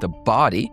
The body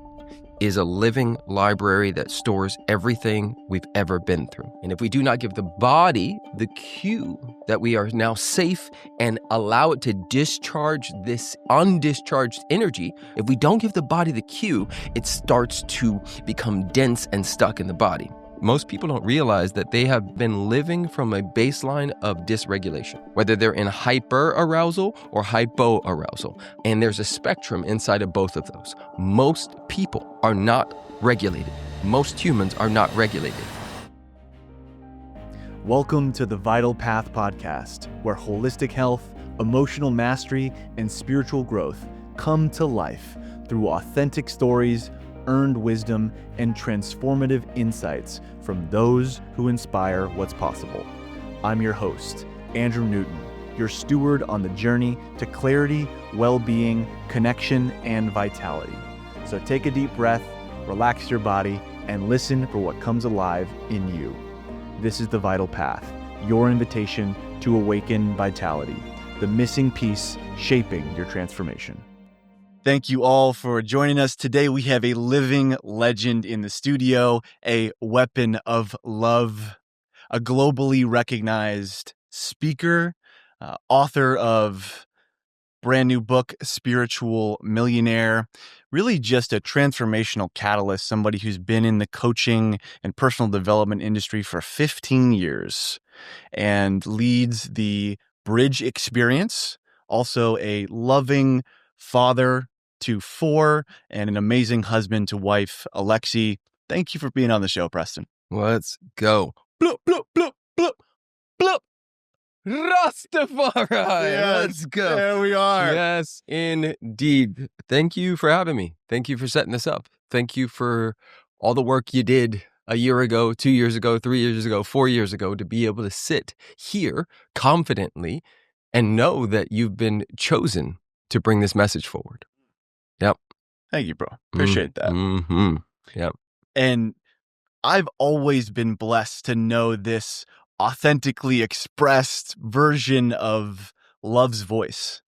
is a living library that stores everything we've ever been through. And if we do not give the body the cue that we are now safe and allow it to discharge this undischarged energy, if we don't give the body the cue, it starts to become dense and stuck in the body. Most people don't realize that they have been living from a baseline of dysregulation, whether they're in hyperarousal or hypoarousal. And there's a spectrum inside of both of those. Most people are not regulated. Most humans are not regulated. Welcome to the Vital Path podcast, where holistic health, emotional mastery, and spiritual growth come to life through authentic stories, earned wisdom, and transformative insights from those who inspire what's possible. I'm your host, Andrew Newton, your steward on the journey to clarity, well-being, connection, and vitality. So take a deep breath, relax your body, and listen for what comes alive in you. This is the Vital Path, your invitation to awaken vitality, the missing piece shaping your transformation. Thank you all for joining us. Today we have a living legend in the studio, a weapon of love, a globally recognized speaker, author of brand new book, Spiritual Millionaire, really just a transformational catalyst, somebody who's been in the coaching and personal development industry for 15 years and leads the Bridge Experience, also a loving father to 4 and an amazing husband to wife, Alexi. Thank you for being on the show, Preston. Let's go. Bloop, bloop, bloop, bloop, bloop. Rastafari. Yes, Let's go. There we are. Yes, indeed. Thank you for having me. Thank you for setting this up. Thank you for all the work you did a year ago, 2 years ago, 3 years ago, 4 years ago to be able to sit here confidently and know that you've been chosen to bring this message forward. Yep. Thank you, bro. Appreciate that. Mm-hmm. Yep. And I've always been blessed to know this authentically expressed version of love's voice.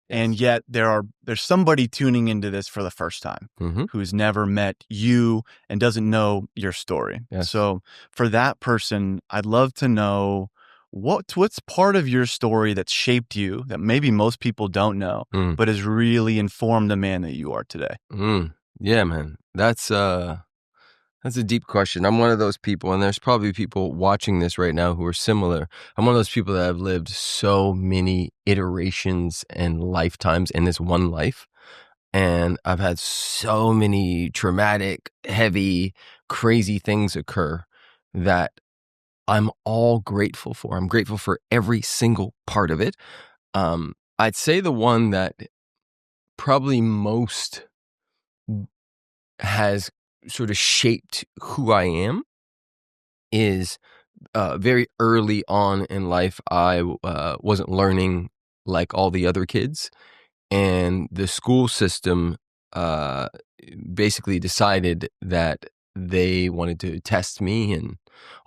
And yet there's somebody tuning into this for the first time who's never met you and doesn't know your story. Yes. So for that person, I'd love to know what's part of your story that's shaped you that maybe most people don't know, but has really informed the man that you are today. Yeah, man. That's a deep question. I'm one of those people, and there's probably people watching this right now who are similar. I'm one of those people that have lived so many iterations and lifetimes in this one life. And I've had so many traumatic, heavy, crazy things occur that I'm all grateful for. I'm grateful for every single part of it. I'd say the one that probably most has sort of shaped who I am is very early on in life. I wasn't learning like all the other kids, and the school system basically decided that they wanted to test me and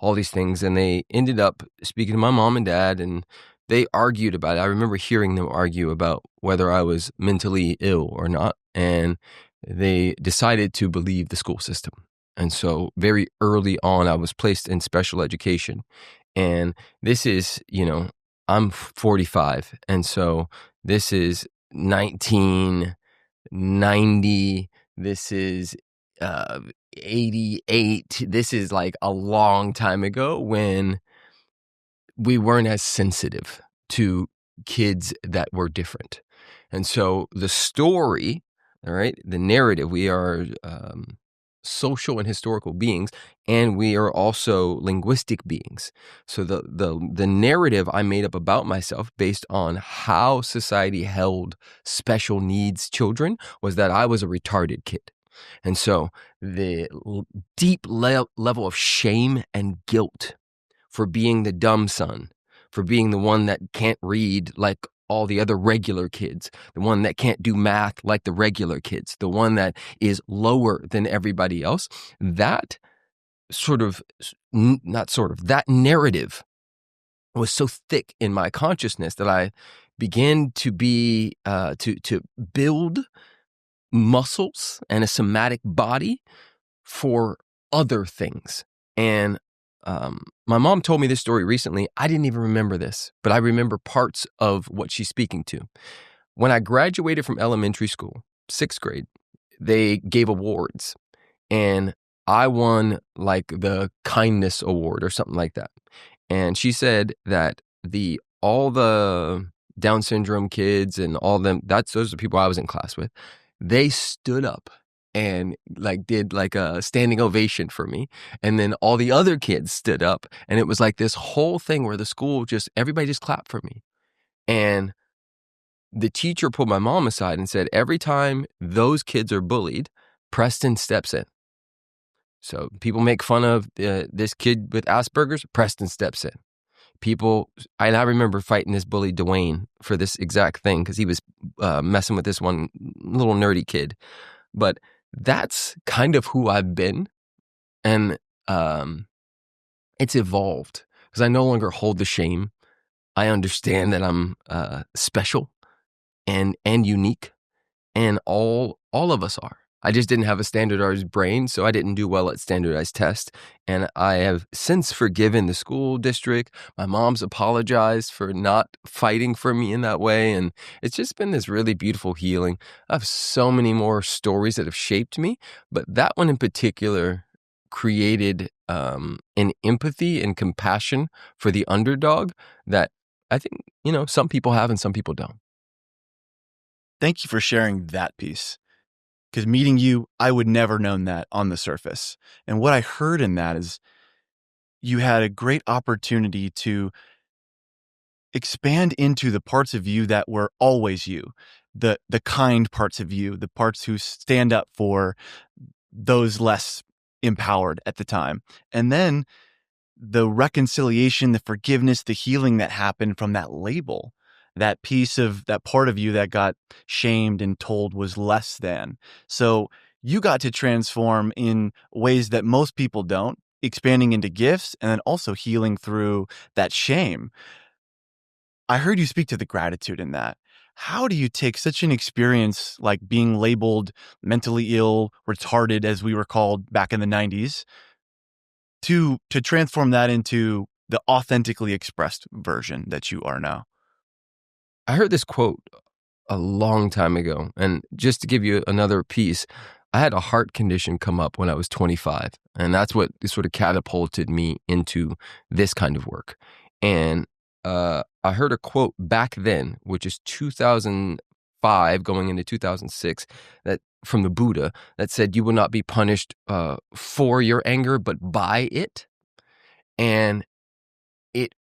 all these things, and they ended up speaking to my mom and dad, and they argued about it. I remember hearing them argue about whether I was mentally ill or not, and they decided to believe the school system. And so very early on, I was placed in special education. And this is, I'm 45. And so this is 1990. This is 88. This is like a long time ago when we weren't as sensitive to kids that were different. And so the story, all right, the narrative, we are social and historical beings, and we are also linguistic beings. So the narrative I made up about myself based on how society held special needs children was that I was a retarded kid. And so the deep level of shame and guilt for being the dumb son, for being the one that can't read like all the other regular kids, the one that can't do math like the regular kids, the one that is lower than everybody else, that that narrative was so thick in my consciousness that I began to be, to build muscles and a somatic body for other things. And my mom told me this story recently. I didn't even remember this, but I remember parts of what she's speaking to. When I graduated from elementary school, 6th grade, they gave awards, and I won like the kindness award or something like that. And she said that all the Down syndrome kids and all them, those are the people I was in class with, they stood up and like did like a standing ovation for me. And then all the other kids stood up, and it was like this whole thing where the school everybody just clapped for me. And the teacher pulled my mom aside and said, every time those kids are bullied, Preston steps in. So people make fun of this kid with Asperger's, Preston steps in. And I remember fighting this bully, Dwayne, for this exact thing because he was messing with this one little nerdy kid. But that's kind of who I've been. And it's evolved because I no longer hold the shame. I understand that I'm special and unique, and all of us are. I just didn't have a standardized brain, so I didn't do well at standardized tests. And I have since forgiven the school district. My mom's apologized for not fighting for me in that way. And it's just been this really beautiful healing. I have so many more stories that have shaped me, but that one in particular created an empathy and compassion for the underdog that I think, some people have and some people don't. Thank you for sharing that piece. Because meeting you, I would never known that on the surface. And what I heard in that is you had a great opportunity to expand into the parts of you that were always you, the kind parts of you, the parts who stand up for those less empowered at the time. And then the reconciliation, the forgiveness, the healing that happened from that label, that piece of that part of you that got shamed and told was less than. So you got to transform in ways that most people don't, expanding into gifts and then also healing through that shame. I heard you speak to the gratitude in that. How do you take such an experience like being labeled mentally ill, retarded, as we were called back in the 90s, to transform that into the authentically expressed version that you are now? I heard this quote a long time ago, and just to give you another piece, I had a heart condition come up when I was 25, and that's what sort of catapulted me into this kind of work. And I heard a quote back then, which is 2005 going into 2006, that from the Buddha, that said, "You will not be punished for your anger, but by it." And it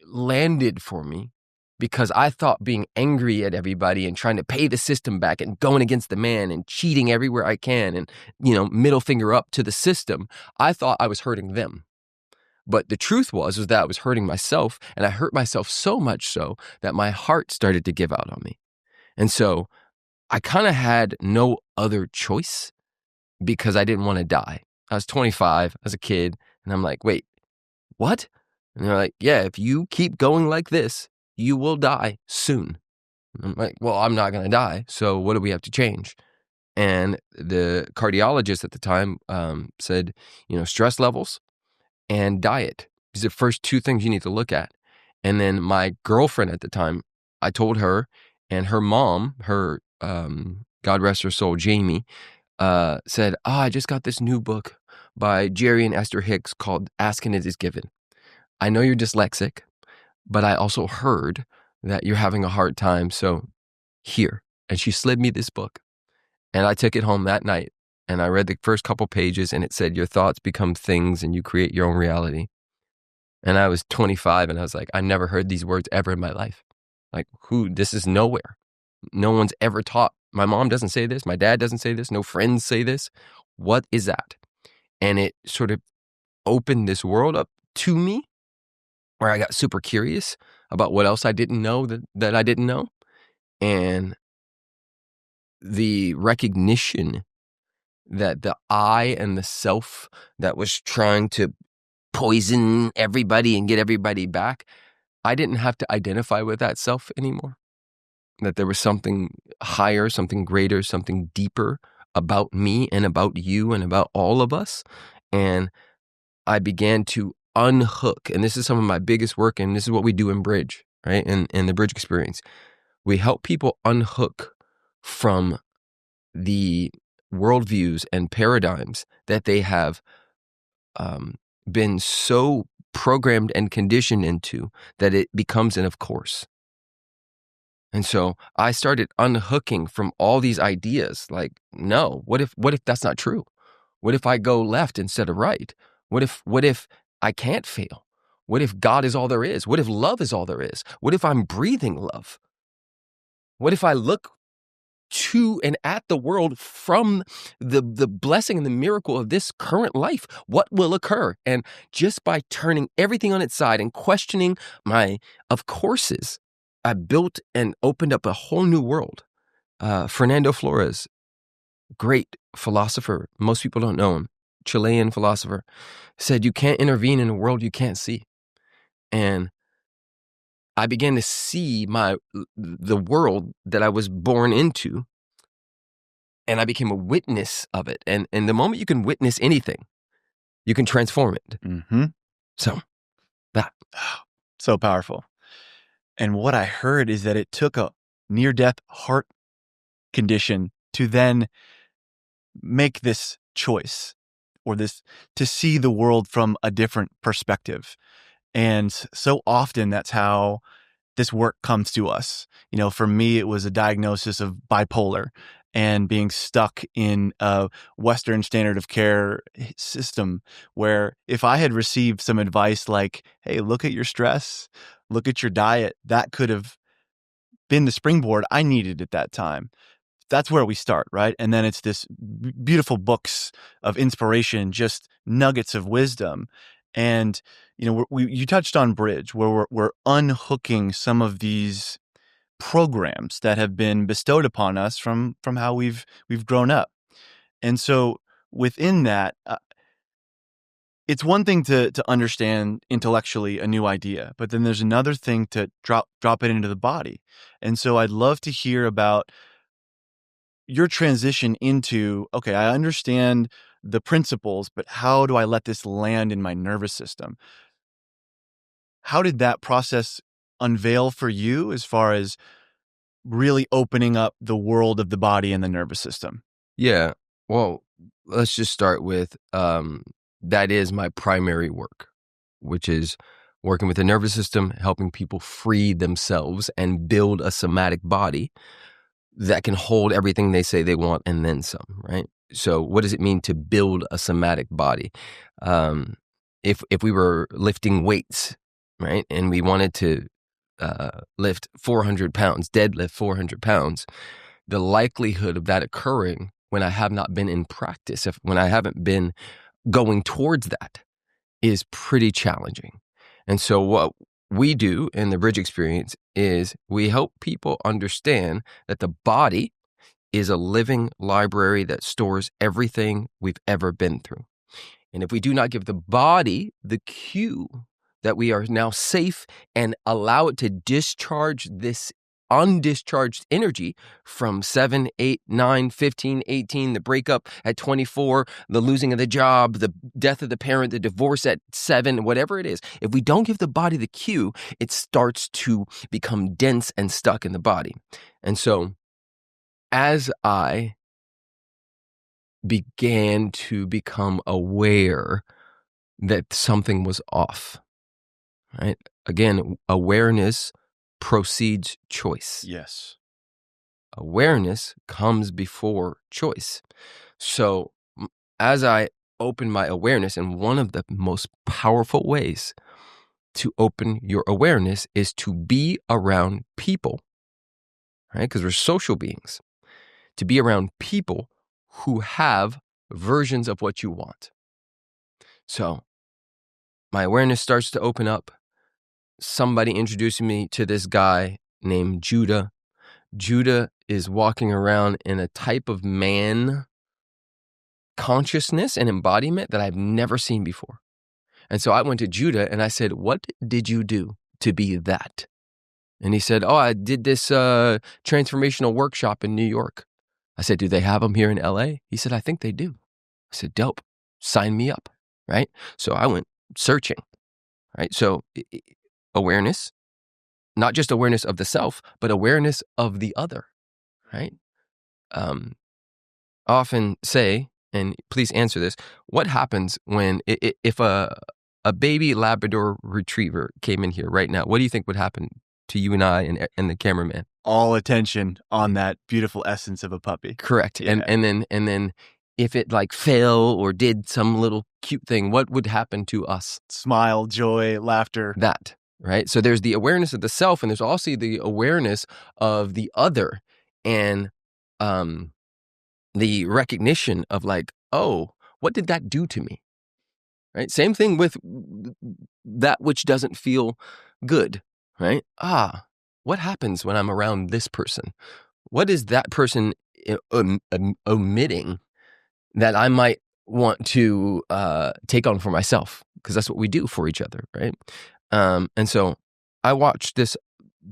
landed for me because I thought being angry at everybody and trying to pay the system back and going against the man and cheating everywhere I can and, middle finger up to the system, I thought I was hurting them. But the truth was that I was hurting myself, and I hurt myself so much so that my heart started to give out on me. And so I kind of had no other choice because I didn't want to die. I was 25 as a kid, and I'm like, wait, what? And they're like, yeah, if you keep going like this, you will die soon. I'm like, well, I'm not going to die. So what do we have to change? And the cardiologist at the time said, stress levels and diet. These are the first two things you need to look at. And then my girlfriend at the time, I told her, and her mom, God rest her soul, Jamie, said, I just got this new book by Jerry and Esther Hicks called Ask and It Is Given. I know you're dyslexic, but I also heard that you're having a hard time, so here. And she slid me this book. And I took it home that night, and I read the first couple pages, and it said, your thoughts become things, and you create your own reality. And I was 25, and I was like, I never heard these words ever in my life. Like, this is nowhere. No one's ever taught. My mom doesn't say this. My dad doesn't say this. No friends say this. What is that? And it sort of opened this world up to me, where I got super curious about what else I didn't know that I didn't know. And the recognition that the I and the self that was trying to poison everybody and get everybody back, I didn't have to identify with that self anymore. that there was something higher, something greater, something deeper about me and about you and about all of us. And I began to unhook, and this is some of my biggest work, and this is what we do in Bridge, right? In the Bridge experience. We help people unhook from the worldviews and paradigms that they have been so programmed and conditioned into that it becomes an of course. And so I started unhooking from all these ideas like, no, what if that's not true? What if I go left instead of right? What if I can't fail? What if God is all there is? What if love is all there is? What if I'm breathing love? What if I look to and at the world from the blessing and the miracle of this current life? What will occur? And just by turning everything on its side and questioning my of courses, I built and opened up a whole new world. Fernando Flores, great philosopher. Most people don't know him. Chilean philosopher, said you can't intervene in a world you can't see. And I began to see the world that I was born into, and I became a witness of it. And the moment you can witness anything, you can transform it. Mm-hmm. So that. So powerful. And what I heard is that it took a near-death heart condition to then make this choice, or this, to see the world from a different perspective. And so often that's how this work comes to us. You know, for me, it was a diagnosis of bipolar and being stuck in a Western standard of care system where if I had received some advice like, hey, look at your stress, look at your diet, that could have been the springboard I needed at that time. That's where we start, right? And then it's this beautiful books of inspiration, just nuggets of wisdom. And, you know, you touched on Bridge, where we're unhooking some of these programs that have been bestowed upon us from how we've grown up. And so within that, it's one thing to understand intellectually a new idea, but then there's another thing to drop it into the body. And so I'd love to hear about your transition into, okay, I understand the principles, but how do I let this land in my nervous system? How did that process unveil for you as far as really opening up the world of the body and the nervous system? Yeah. Well, let's just start with that is my primary work, which is working with the nervous system, helping people free themselves and build a somatic body that can hold everything they say they want and then some, right? So what does it mean to build a somatic body? If we were lifting weights, right, and we wanted to lift 400 pounds, deadlift 400 pounds, the likelihood of that occurring when I have not been in practice, when I haven't been going towards that, is pretty challenging. And so what we do in the Bridge experience is we help people understand that the body is a living library that stores everything we've ever been through. And if we do not give the body the cue that we are now safe and allow it to discharge this undischarged energy from 7, 8, 9, 15, 18, the breakup at 24, the losing of the job, the death of the parent, the divorce at 7, whatever it is. If we don't give the body the cue, it starts to become dense and stuck in the body. And so as I began to become aware that something was off, right? Again, awareness precedes choice. Yes. Awareness comes before choice. So as I open my awareness, and one of the most powerful ways to open your awareness is to be around people, right? Because we're social beings. To be around people who have versions of what you want. So my awareness starts to open up. Somebody introducing me to this guy named Judah. Judah is walking around in a type of man consciousness and embodiment that I've never seen before. And so I went to Judah and I said, what did you do to be that? And he said, oh, I did this transformational workshop in New York. I said, do they have them here in LA? He said, I think they do. I said, dope, sign me up, right? So I went searching, right? So awareness, not just awareness of the self, but awareness of the other, right? I often say, and please answer this, what happens when, if a baby Labrador retriever came in here right now, what do you think would happen to you and I and the cameraman? All attention on that beautiful essence of a puppy. Correct. Yeah. And then if it like fell or did some little cute thing, what would happen to us? Smile, joy, laughter. That, right? So there's the awareness of the self, and there's also the awareness of the other, and the recognition of like, oh, what did that do to me? Right? Same thing with that which doesn't feel good, right? What happens when I'm around this person? What is that person omitting that I might want to take on for myself? Because that's what we do for each other, right? And so I watched this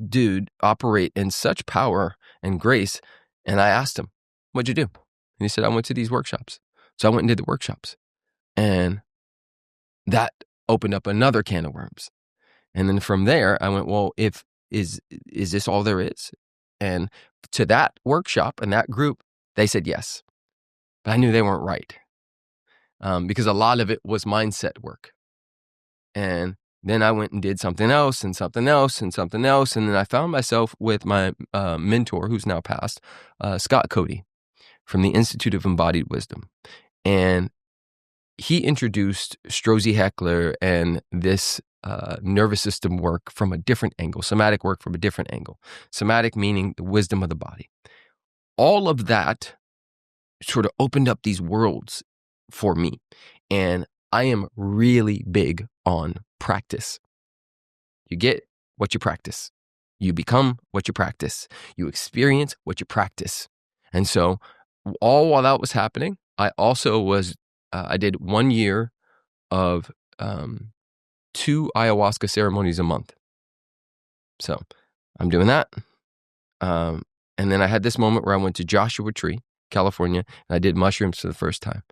dude operate in such power and grace, and I asked him, what'd you do? And he said, I went to these workshops. So I went and did the workshops. And that opened up another can of worms. And then from there, I went, well, is this all there is? And to that workshop and that group, they said yes. But I knew they weren't right, because a lot of it was mindset work. And then I went and did something else and something else and something else. And then I found myself with my mentor, who's now passed, Scott Cody from the Institute of Embodied Wisdom. And he introduced Strozzi Heckler and this nervous system work from a different angle, somatic work from a different angle. Somatic meaning the wisdom of the body. All of that sort of opened up these worlds for me. And I am really big on practice. You get what you practice. You become what you practice. You experience what you practice. And so all while that was happening, I also was, I did 1 year of 2 ayahuasca ceremonies a month. So I'm doing that. And then I had this moment where I went to Joshua Tree, California, and I did mushrooms for the first time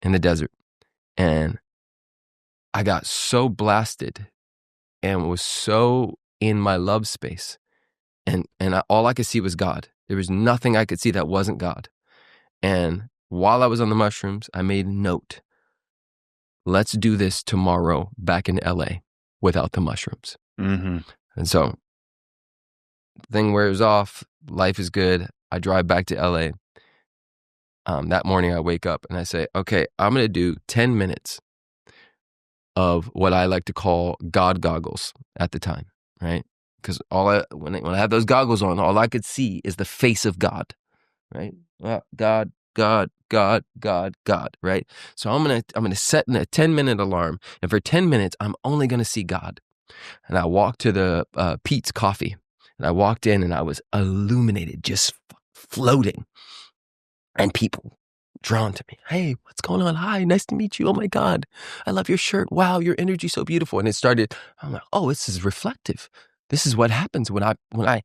in the desert. And I got so blasted and was so in my love space. And all I could see was God. There was nothing I could see that wasn't God. And while I was on the mushrooms, I made a note. Let's do this tomorrow back in LA without the mushrooms. Mm-hmm. And so the thing wears off, life is good. I drive back to LA. That morning I wake up and I say, okay, I'm going to do 10 minutes of what I like to call God goggles at the time, right? Because when I have those goggles on, all I could see is the face of God, right? God, God, God, God, God, right? So I'm gonna set a 10-minute alarm, and for 10 minutes I'm only gonna see God. And I walked to the Pete's Coffee, and I walked in, and I was illuminated, just floating, and people drawn to me. Hey, what's going on? Hi, nice to meet you. Oh my God, I love your shirt. Wow, your energy's so beautiful. And it started. I'm like, oh, this is reflective. This is what happens when I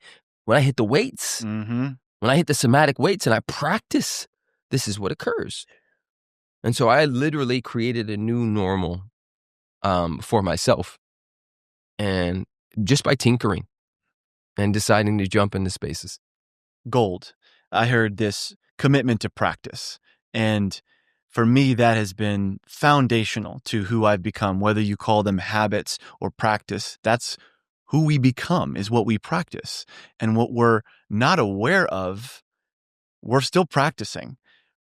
hit the weights. Mm-hmm. When I hit the somatic weights and I practice, this is what occurs. And so I literally created a new normal for myself, and just by tinkering and deciding to jump into spaces. Gold. I heard this commitment to practice. And for me, that has been foundational to who I've become, whether you call them habits or practice. That's who we become, is what we practice. And what we're not aware of, we're still practicing.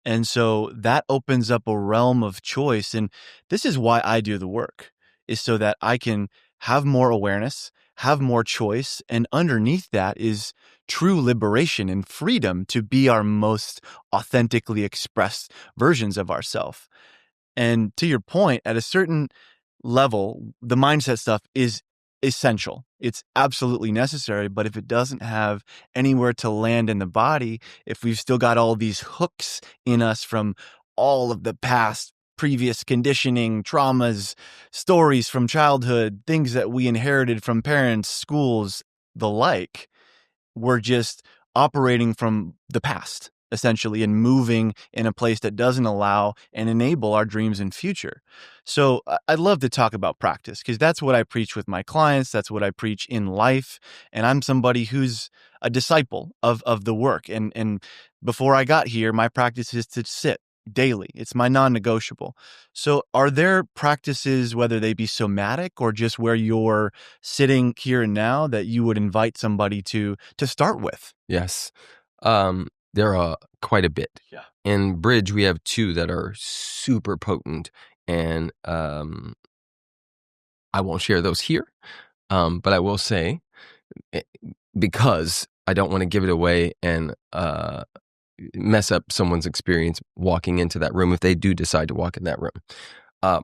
And so that opens up a realm of choice. And this is why I do the work, is so that I can have more awareness, have more choice. And underneath that is true liberation and freedom to be our most authentically expressed versions of ourselves. And to your point, at a certain level, the mindset stuff is essential. It's absolutely necessary. But if it doesn't have anywhere to land in the body, if we've still got all these hooks in us from all of the past, previous conditioning, traumas, stories from childhood, things that we inherited from parents, schools, the like, we're just operating from the past, essentially, and moving in a place that doesn't allow and enable our dreams and future. So I'd love to talk about practice, because that's what I preach with my clients. That's what I preach in life. And I'm somebody who's a disciple of the work. And before I got here, my practice is to sit daily. It's my non-negotiable. So are there practices, whether they be somatic or just where you're sitting here and now, that you would invite somebody to start with? Yes. There are quite a bit. Yeah. In Bridge, we have two that are super potent, and I won't share those here, but I will say, because I don't want to give it away and mess up someone's experience walking into that room if they do decide to walk in that room.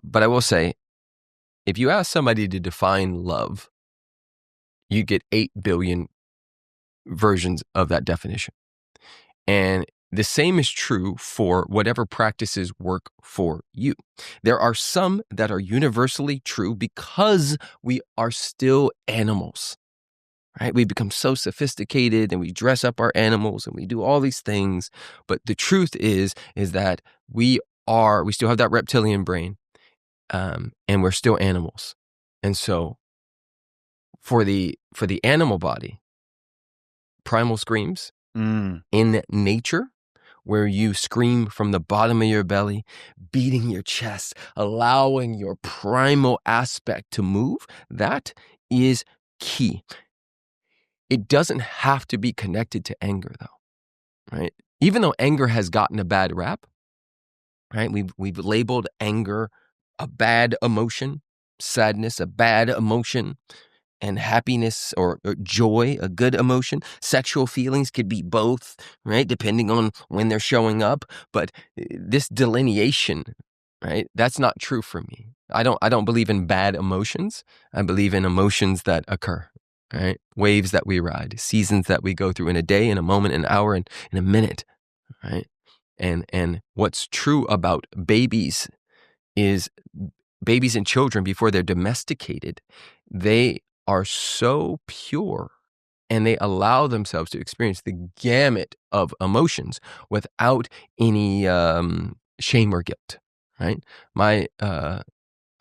But I will say, if you ask somebody to define love, you get 8 billion versions of that definition. And the same is true for whatever practices work for you. There are some that are universally true because we are still animals, right? We become so sophisticated and we dress up our animals and we do all these things. But the truth is that we still have that reptilian brain, and we're still animals. And so for the animal body, primal screams in nature, where you scream from the bottom of your belly, beating your chest, allowing your primal aspect to move, that is key. It doesn't have to be connected to anger, though, right? Even though anger has gotten a bad rap, right? We've labeled anger a bad emotion, sadness a bad emotion, and happiness or joy a good emotion. Sexual feelings could be both, right? Depending on when they're showing up. But this delineation, right? That's not true for me. I don't believe in bad emotions. I believe in emotions that occur, right? Waves that we ride, seasons that we go through in a day, in a moment, an hour, and in a minute, right? And what's true about babies is babies and children, before they're domesticated, they are so pure and they allow themselves to experience the gamut of emotions without any shame or guilt, right? I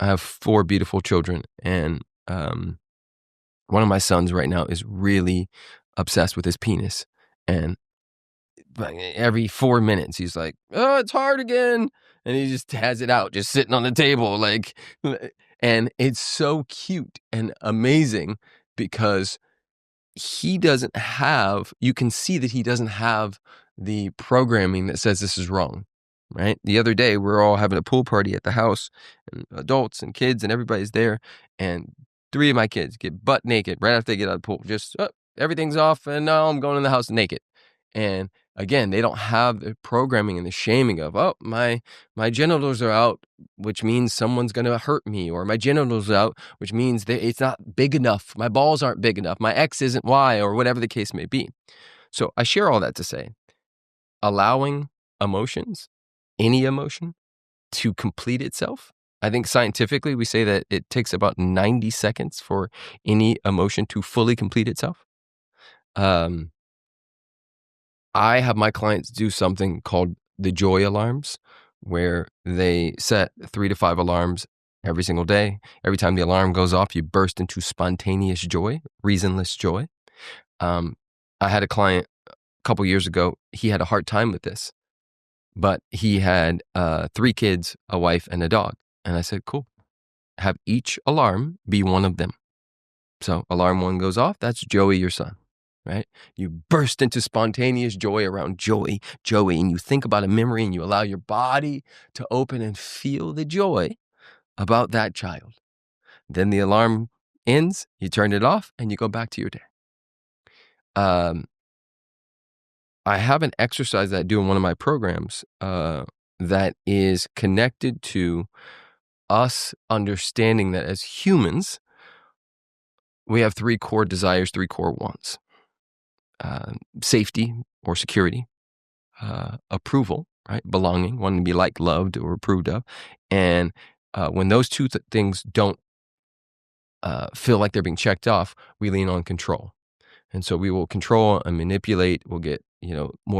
have 4 beautiful children, and one of my sons right now is really obsessed with his penis, and every 4 minutes he's like, "Oh, it's hard again," and he just has it out, just sitting on the table, like, and it's so cute and amazing because you can see that he doesn't have the programming that says this is wrong, right? The other day, we're all having a pool party at the house, and adults and kids and everybody's there, and 3 of my kids get butt naked right after they get out of the pool. Just, everything's off, and now I'm going in the house naked. And again, they don't have the programming and the shaming of, oh, my genitals are out, which means someone's going to hurt me, or my genitals are out, which means it's not big enough. My balls aren't big enough. My X isn't Y, or whatever the case may be. So I share all that to say, allowing emotions, any emotion, to complete itself. I think scientifically we say that it takes about 90 seconds for any emotion to fully complete itself. I have my clients do something called the joy alarms, where they set 3 to 5 alarms every single day. Every time the alarm goes off, you burst into spontaneous joy, reasonless joy. I had a client a couple years ago. He had a hard time with this, but he had 3 kids, a wife, and a dog. And I said, cool, have each alarm be one of them. So alarm 1 goes off, that's Joey, your son. Right? You burst into spontaneous joy around Joey, and you think about a memory and you allow your body to open and feel the joy about that child. Then the alarm ends, you turn it off, and you go back to your day. I have an exercise that I do in one of my programs that is connected to us understanding that as humans, we have 3 core desires, 3 core wants. Safety or security, approval, right? Belonging, wanting to be liked, loved, or approved of. And when those two things don't feel like they're being checked off, we lean on control. And so we will control and manipulate. We'll get,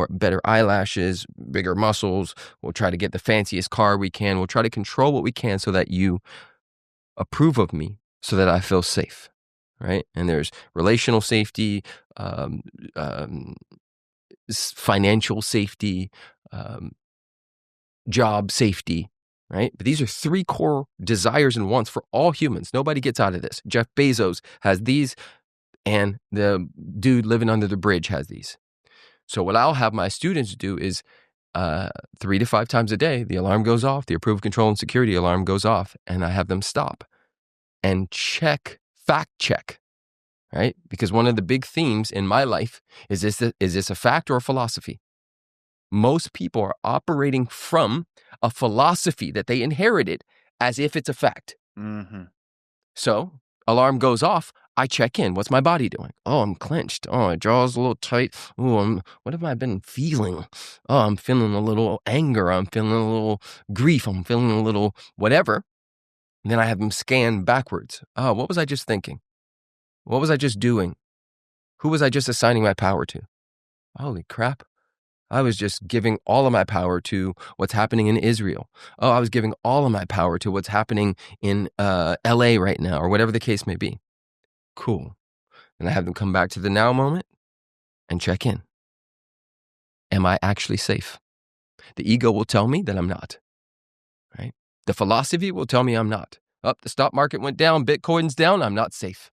better eyelashes, bigger muscles. We'll try to get the fanciest car we can. We'll try to control what we can so that you approve of me, so that I feel safe, right? And there's relational safety, um, um, financial safety, job safety, right? But these are three core desires and wants for all humans. Nobody gets out of this. Jeff Bezos has these, and the dude living under the bridge has these. So what I'll have my students do is 3 to 5 times a day, the alarm goes off, the approved control and security alarm goes off, and I have them stop and fact check, right? Because one of the big themes in my life is this a fact or a philosophy? Most people are operating from a philosophy that they inherited as if it's a fact. Mm-hmm. So alarm goes off. I check in. What's my body doing? Oh, I'm clenched. Oh, my jaw's a little tight. Oh, what have I been feeling? Oh, I'm feeling a little anger. I'm feeling a little grief. I'm feeling a little whatever. And then I have them scan backwards. Oh, what was I just thinking? What was I just doing? Who was I just assigning my power to? Holy crap. I was just giving all of my power to what's happening in Israel. Oh, I was giving all of my power to what's happening in LA right now, or whatever the case may be. Cool. And I have them come back to the now moment and check in. Am I actually safe? The ego will tell me that I'm not, right? The philosophy will tell me I'm not. Oh, the stock market went down, Bitcoin's down, I'm not safe.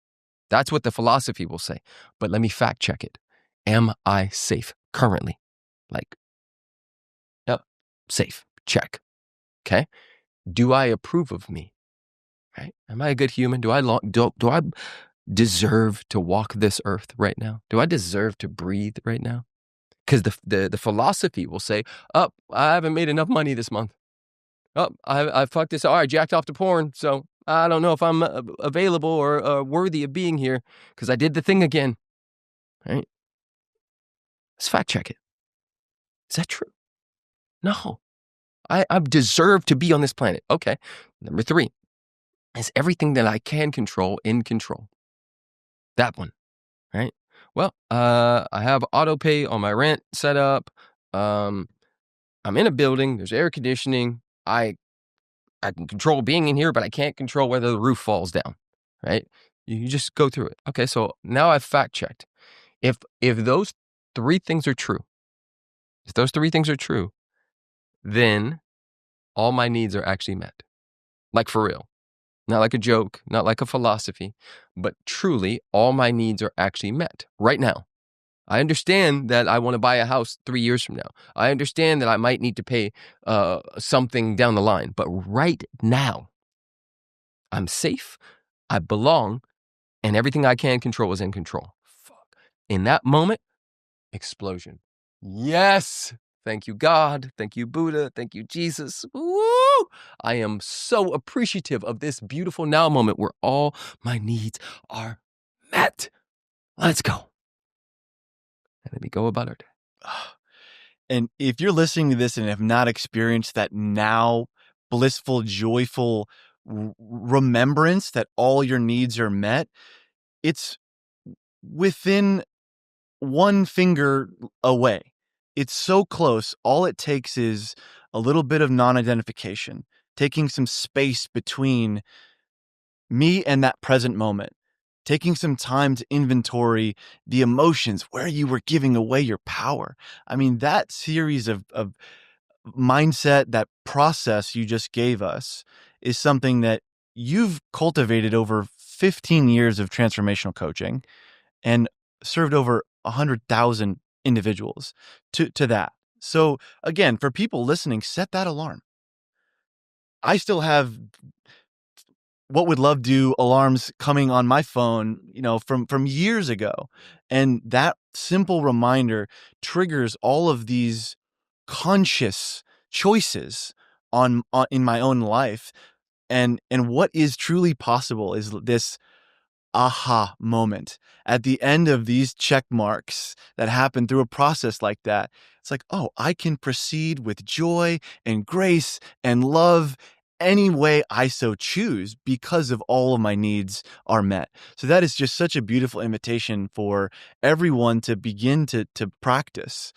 That's what the philosophy will say. But let me fact check it. Am I safe currently? Yep, safe, check. Okay. Do I approve of me? Right? Am I a good human? Do I deserve to walk this earth right now? Do I deserve to breathe right now? Because the philosophy will say, oh, I haven't made enough money this month. Oh, I fucked this. I jacked off to porn. So I don't know if I'm available or worthy of being here because I did the thing again. Right? Let's fact check it. Is that true? No. I deserve to be on this planet. Okay. Number 3 is everything that I can control in control. That one, right? Well, I have auto pay on my rent set up. I'm in a building. There's air conditioning. I can control being in here, but I can't control whether the roof falls down, right? You just go through it. Okay, so now I've fact checked. If those 3 things are true, then all my needs are actually met. Like for real. Not like a joke, not like a philosophy, but truly all my needs are actually met right now. I understand that I want to buy a house 3 years from now. I understand that I might need to pay something down the line, but right now, I'm safe, I belong, and everything I can control is in control. Fuck. In that moment, explosion. Yes! Thank you, God. Thank you, Buddha. Thank you, Jesus. Woo! I am so appreciative of this beautiful now moment where all my needs are met. Let's go. And then we go about our day. And if you're listening to this and have not experienced that now blissful, joyful remembrance that all your needs are met, it's within one finger away. It's so close. All it takes is a little bit of non-identification, taking some space between me and that present moment, taking some time to inventory the emotions where you were giving away your power. I mean, that series of mindset, that process you just gave us is something that you've cultivated over 15 years of transformational coaching and served over 100,000 individuals to that. So again, for people listening, set that alarm. I still have what would love do alarms coming on my phone, from years ago. And that simple reminder triggers all of these conscious choices on in my own life. And what is truly possible is this aha moment at the end of these check marks that happen through a process like that. It's like, oh, I can proceed with joy and grace and love any way I so choose because of all of my needs are met. So that is just such a beautiful invitation for everyone to begin to practice,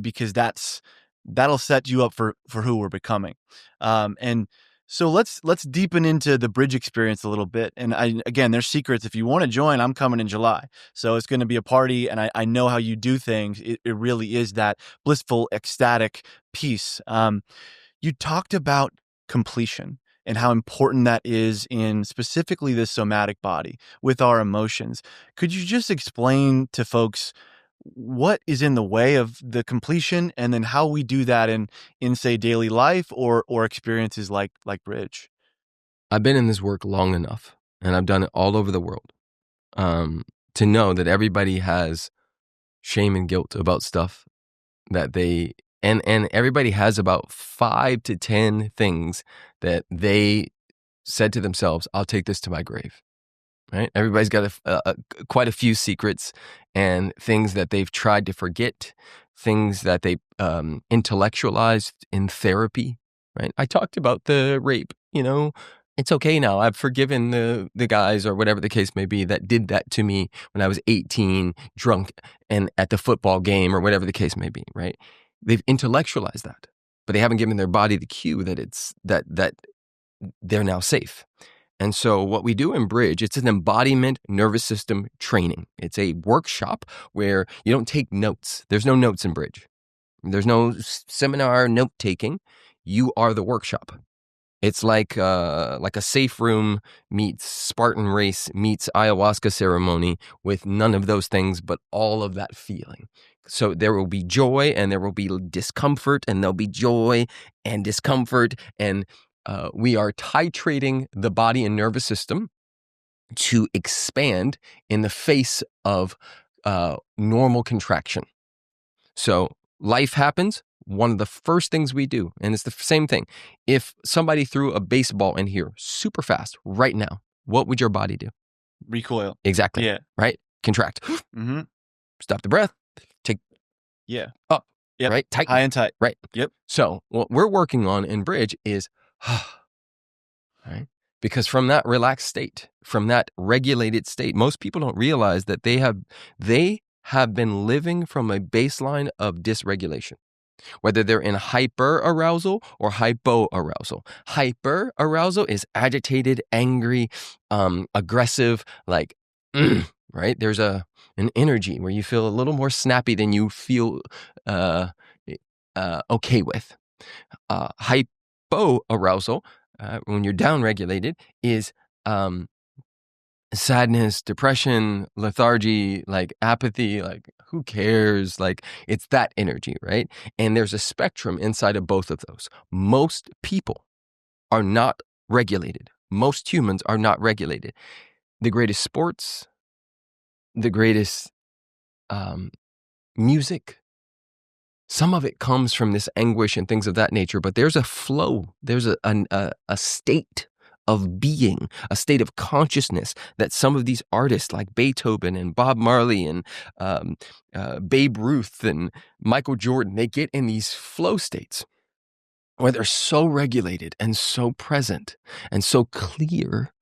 because that'll set you up for who we're becoming. And so let's deepen into the bridge experience a little bit. And again, there's secrets. If you want to join, I'm coming in July. So it's going to be a party, and I know how you do things. It really is that blissful, ecstatic piece. You talked about completion and how important that is in specifically the somatic body with our emotions. Could you just explain to folks what is in the way of the completion, and then how we do that in say daily life or experiences like bridge? I've been in this work long enough, and I've done it all over the world, to know that everybody has shame and guilt about stuff that they and everybody has about 5 to 10 things that they said to themselves, "I'll take this to my grave." Right? Everybody's got quite a few secrets and things that they've tried to forget, things that they intellectualized in therapy. Right? I talked about the rape. It's okay now. I've forgiven the guys, or whatever the case may be, that did that to me when I was 18, drunk, and at the football game, or whatever the case may be. Right? They've intellectualized that, but they haven't given their body the cue that it's that they're now safe. And so what we do in Bridge, it's an embodiment nervous system training. It's a workshop where you don't take notes. There's no notes in Bridge. There's no seminar note taking. You are the workshop. It's like a safe room meets Spartan race meets ayahuasca ceremony, with none of those things, but all of that feeling. So there will be joy, and there will be discomfort, and there'll be joy and discomfort. And we are titrating the body and nervous system to expand in the face of normal contraction. So life happens. One of the first things we do, and it's the same thing. If somebody threw a baseball in here super fast right now, what would your body do? Recoil. Exactly. Yeah. Right? Contract. Mm-hmm. Stop the breath. Take up. Yep. Right? Tighten. High and tight. Right. Yep. So what we're working on in Bridge is right? Because from that relaxed state, from that regulated state, most people don't realize that they have been living from a baseline of dysregulation, whether they're in hyper arousal or hypo arousal. Hyper arousal is agitated, angry, aggressive, like, right? There's an energy where you feel a little more snappy than you feel okay with. Hypo arousal, when you're downregulated, is sadness, depression, lethargy, like apathy, like who cares? Like it's that energy, right? And there's a spectrum inside of both of those. Most people are not regulated. Most humans are not regulated. The greatest sports, the greatest music, some of it comes from this anguish and things of that nature, but there's a flow, there's a state of being, a state of consciousness that some of these artists like Beethoven and Bob Marley and Babe Ruth and Michael Jordan, they get in these flow states where they're so regulated and so present and so clear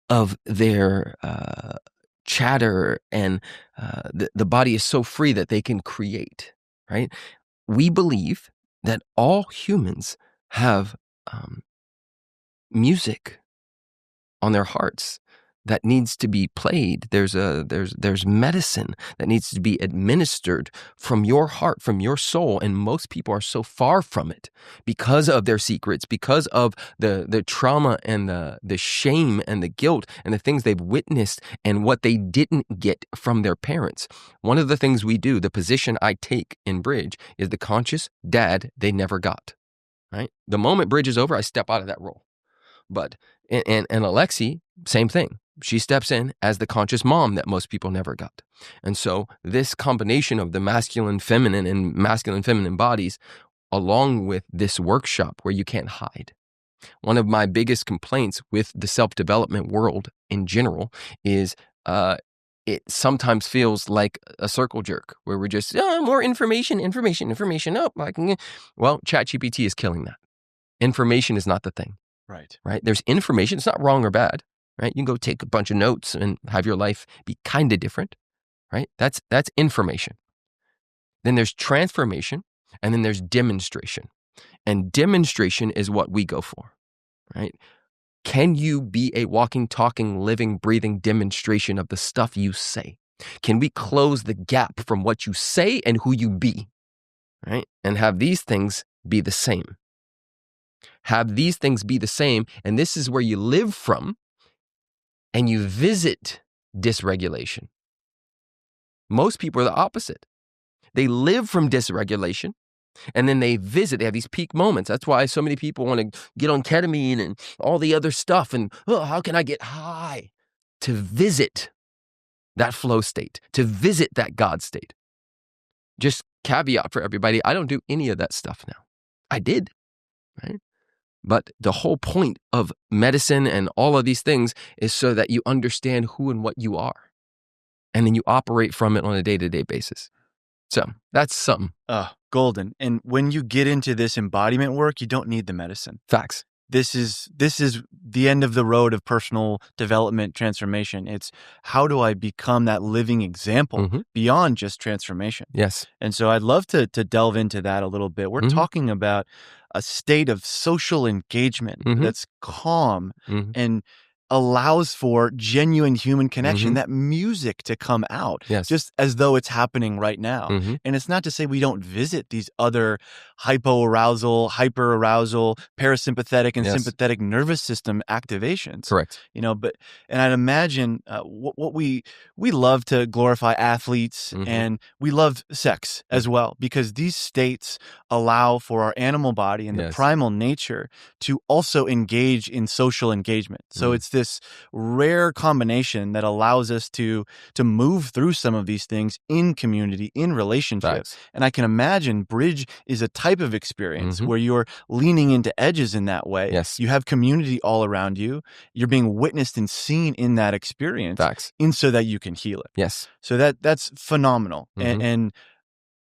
of their chatter, and the body is so free that they can create, right? We believe that all humans have music on their hearts that needs to be played. There's medicine that needs to be administered from your heart, from your soul, and most people are so far from it because of their secrets, because of the trauma and the shame and the guilt and the things they've witnessed and what they didn't get from their parents. One of the things we do, the position I take in Bridge, is the conscious dad they never got. Right? The moment Bridge is over, I step out of that role. But and Alexi, same thing. She steps in as the conscious mom that most people never got. And so this combination of the masculine, feminine, and masculine, feminine bodies, along with this workshop where you can't hide. One of my biggest complaints with the self-development world in general is it sometimes feels like a circle jerk where we're just, more information up. Well, ChatGPT is killing that. Information is not the thing. Right. right? There's information. It's not wrong or bad, right? You can go take a bunch of notes and have your life be kind of different, right? That's information. Then there's transformation, and then there's demonstration. And demonstration is what we go for, right? Can you be a walking, talking, living, breathing demonstration of the stuff you say? Can we close the gap from what you say and who you be, right? And have these things be the same. Have these things be the same, and this is where you live from, and you visit dysregulation. Most people are the opposite. They live from dysregulation, and then they have these peak moments. That's why so many people want to get on ketamine and all the other stuff, and how can I get high? To visit that flow state, to visit that God state. Just caveat for everybody, I don't do any of that stuff now. I did, right? But the whole point of medicine and all of these things is so that you understand who and what you are. And then you operate from it on a day-to-day basis. So that's something. Golden. And when you get into this embodiment work, you don't need the medicine. Facts. This is the end of the road of personal development transformation. It's how do I become that living example beyond just transformation? Yes. And so I'd love to delve into that a little bit. We're talking about a state of social engagement that's calm and allows for genuine human connection, that music to come out, just as though it's happening right now. And it's not to say we don't visit these other hypoarousal, hyperarousal, parasympathetic, and sympathetic nervous system activations. Correct. And I'd imagine what we love to glorify athletes and we love sex as well, because these states allow for our animal body and the primal nature to also engage in social engagement. So it's this rare combination that allows us to move through some of these things in community, in relationships. And I can imagine bridge is a type of experience where you're leaning into edges in that way. Yes. You have community all around you. You're being witnessed and seen in that experience so that you can heal it. Yes. So that's phenomenal. And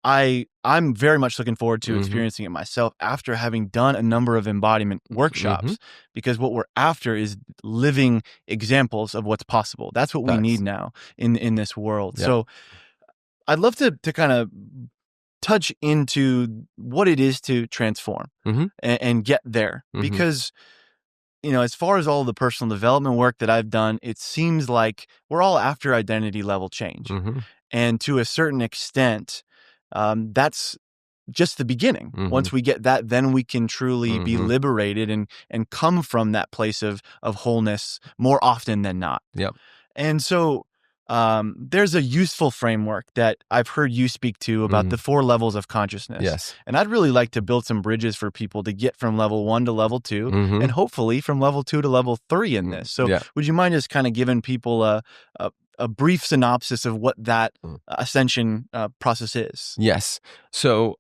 I'm very much looking forward to experiencing it myself after having done a number of embodiment workshops, because what we're after is living examples of what's possible. That's what we need now in this world. So I'd love to kind of touch into what it is to transform and get there, because as far as all the personal development work that I've done, it seems like we're all after identity level change. And to a certain extent, that's just the beginning. Once we get that, then we can truly be liberated and come from that place of wholeness more often than not. Yep. And so there's a useful framework that I've heard you speak to about the 4 levels of consciousness. Yes. And I'd really like to build some bridges for people to get from level 1 to level 2 and hopefully from level 2 to level 3 in this. So would you mind just kind of giving people a brief synopsis of what that ascension process is? Yes. So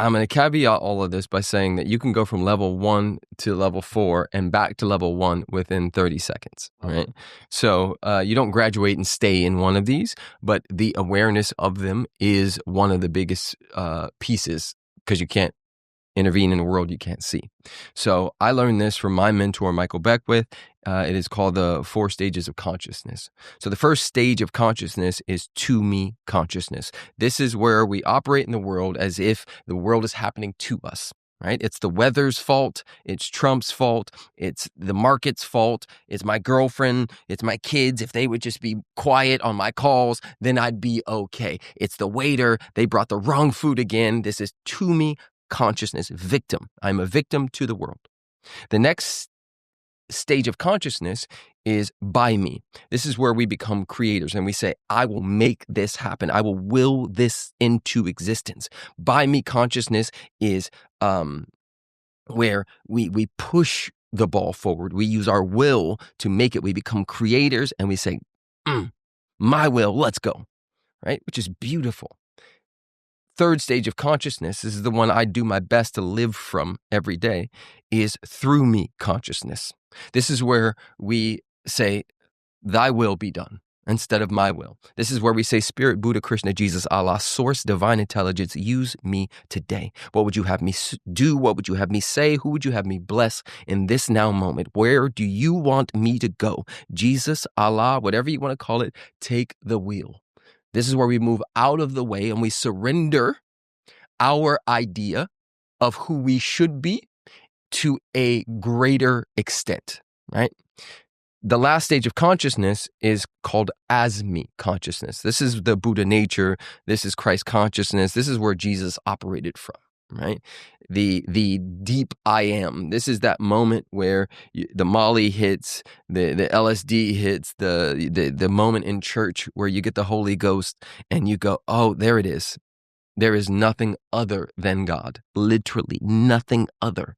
I'm going to caveat all of this by saying that you can go from level 1 to level 4 and back to level 1 within 30 seconds, right? So you don't graduate and stay in one of these, but the awareness of them is one of the biggest pieces, because you can't intervene in a world you can't see. So I learned this from my mentor, Michael Beckwith. It is called the 4 stages of consciousness. So the first stage of consciousness is to me consciousness. This is where we operate in the world as if the world is happening to us, right? It's the weather's fault. It's Trump's fault. It's the market's fault. It's my girlfriend. It's my kids. If they would just be quiet on my calls, then I'd be okay. It's the waiter. They brought the wrong food again. This is to me consciousness, victim. I'm a victim to the world. The next stage of consciousness is by me. This is where we become creators and we say, I will make this happen. I will this into existence. By me consciousness is where we push the ball forward. We use our will to make it. We become creators and we say, my will, let's go, right? Which is beautiful. Third stage of consciousness, this is the one I do my best to live from every day, is through me consciousness. This is where we say, thy will be done. instead of my will. This is where we say, Spirit, Buddha, Krishna, Jesus, Allah, Source, Divine Intelligence, use me today. What would you have me do? What would you have me say? Who would you have me bless in this now moment? Where do you want me to go? Jesus, Allah, whatever you want to call it, take the wheel. This is where we move out of the way and we surrender our idea of who we should be to a greater extent, right? The last stage of consciousness is called as-me consciousness. This is the Buddha nature. This is Christ consciousness. This is where Jesus operated from, right? The deep I am. This is that moment where the Molly hits, the LSD hits, the moment in church where you get the Holy Ghost and you go, oh, there it is. There is nothing other than God, literally nothing other.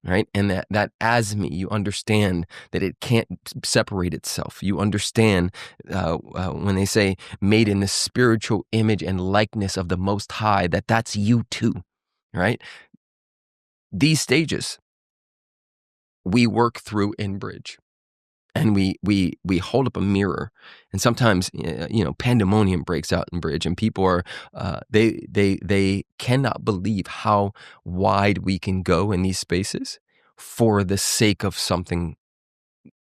Right. And that as me, you understand that it can't separate itself. You understand when they say made in the spiritual image and likeness of the Most High, that's you too. Right. These stages we work through in Bridge. And we hold up a mirror, and sometimes pandemonium breaks out in Bridge, and people are they cannot believe how wide we can go in these spaces for the sake of something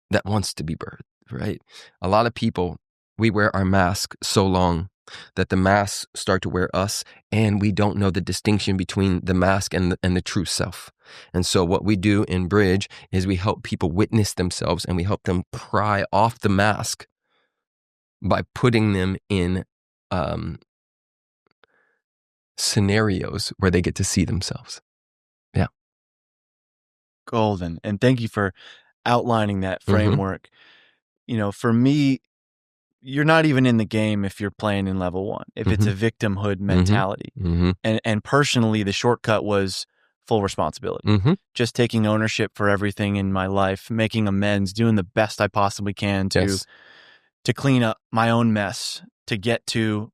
that wants to be birthed. Right? A lot of people, we wear our mask so long that the masks start to wear us, and we don't know the distinction between the mask and the true self. And so what we do in Bridge is we help people witness themselves, and we help them pry off the mask by putting them in scenarios where they get to see themselves. Yeah. Golden. And thank you for outlining that framework. For me, you're not even in the game if you're playing in level 1, if it's a victimhood mentality. And personally, the shortcut was full responsibility. Just taking ownership for everything in my life, making amends, doing the best I possibly can to clean up my own mess, to get to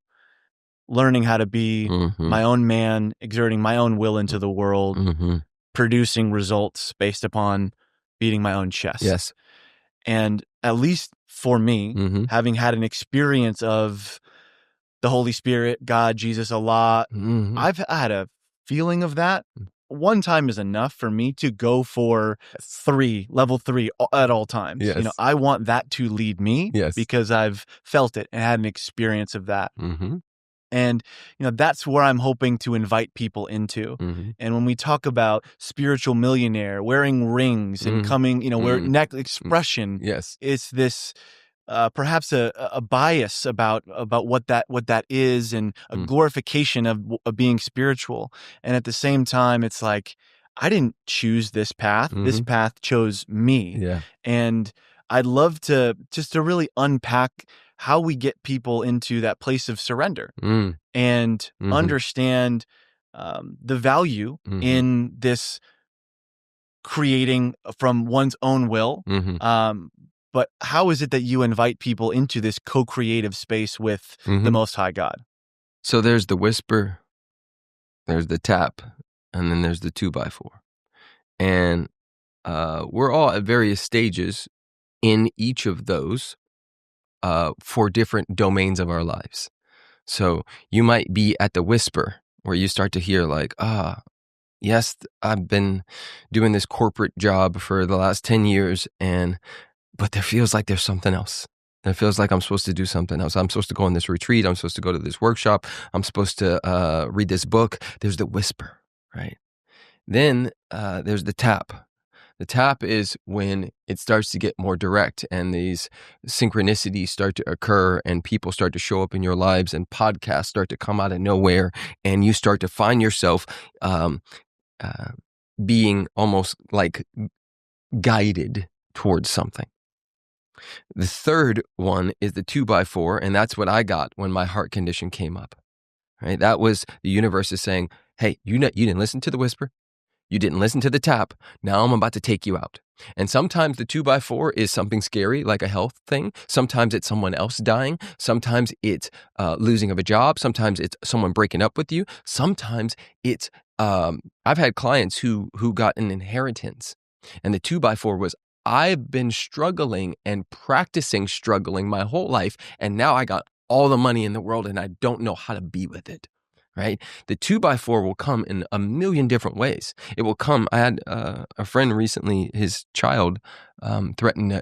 learning how to be my own man, exerting my own will into the world, producing results based upon beating my own chest. Yes. And at least for me, having had an experience of the Holy Spirit, God, Jesus, Allah, I've had a feeling of that. One time is enough for me to go for level 3 at all times. Yes. I want that to lead me because I've felt it and had an experience of that. And, that's where I'm hoping to invite people into. And when we talk about spiritual millionaire, wearing rings and coming, where neck expression, it's this perhaps a bias about what that is, and a glorification of being spiritual. And at the same time, it's like, I didn't choose this path. This path chose me. Yeah. And I'd love to really unpack how we get people into that place of surrender and understand the value in this creating from one's own will. But how is it that you invite people into this co-creative space with the Most High God? So there's the whisper, there's the tap, and then there's the 2x4. And we're all at various stages in each of those for different domains of our lives. So you might be at the whisper where you start to hear like, yes, I've been doing this corporate job for the last 10 years, but there feels like there's something else. It feels like I'm supposed to do something else. I'm supposed to go on this retreat. I'm supposed to go to this workshop. I'm supposed to read this book. There's the whisper, right? Then there's the tap. The tap is when it starts to get more direct and these synchronicities start to occur and people start to show up in your lives and podcasts start to come out of nowhere and you start to find yourself being almost like guided towards something. The third one is the 2x4, and that's what I got when my heart condition came up. Right? That was the universe is saying, hey, you didn't listen to the whisper. You didn't listen to the tap. Now I'm about to take you out. And sometimes the 2x4 is something scary, like a health thing. Sometimes it's someone else dying. Sometimes it's losing of a job. Sometimes it's someone breaking up with you. Sometimes it's, I've had clients who got an inheritance. And the 2x4 was, I've been struggling and practicing struggling my whole life, and now I got all the money in the world and I don't know how to be with it, right? The 2x4 will come in a million different ways. It will come. I had a friend recently, his child threatened to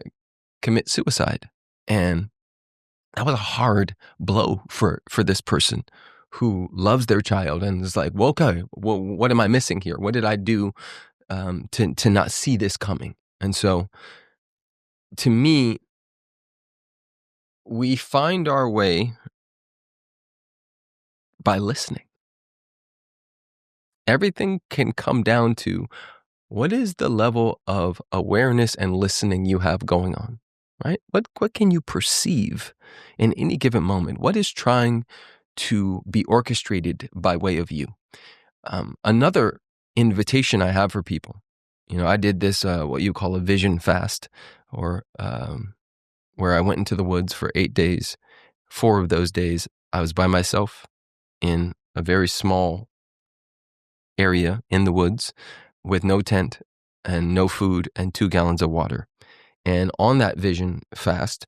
commit suicide, and that was a hard blow for this person who loves their child and is like, well, okay, well, what am I missing here? What did I do to not see this coming? And so, to me, we find our way by listening. Everything can come down to, what is the level of awareness and listening you have going on, right? What can you perceive in any given moment? What is trying to be orchestrated by way of you? Another invitation I have for people, I did this, what you call a vision fast, or where I went into the woods for 8 days. 4 of those days, I was by myself in a very small area in the woods with no tent and no food and 2 gallons of water. And on that vision fast,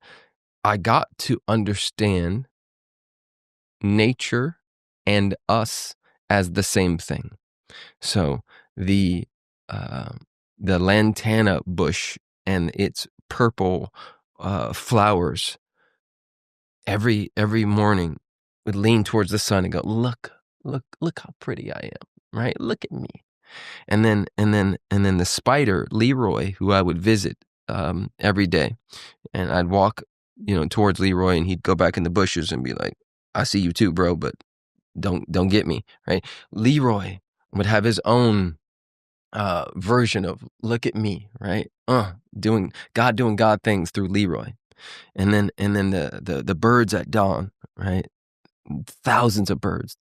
I got to understand nature and us as the same thing. So the lantana bush and its purple flowers every morning would lean towards the sun and go, look how pretty I am, right? Look at me. And then the spider, Leroy, who I would visit every day, and I'd walk, towards Leroy, and he'd go back in the bushes and be like, I see you too, bro, but don't get me, right? Leroy would have his own version of look at me, right? Doing God things through Leroy. And then the birds at dawn, right? Thousands of birds.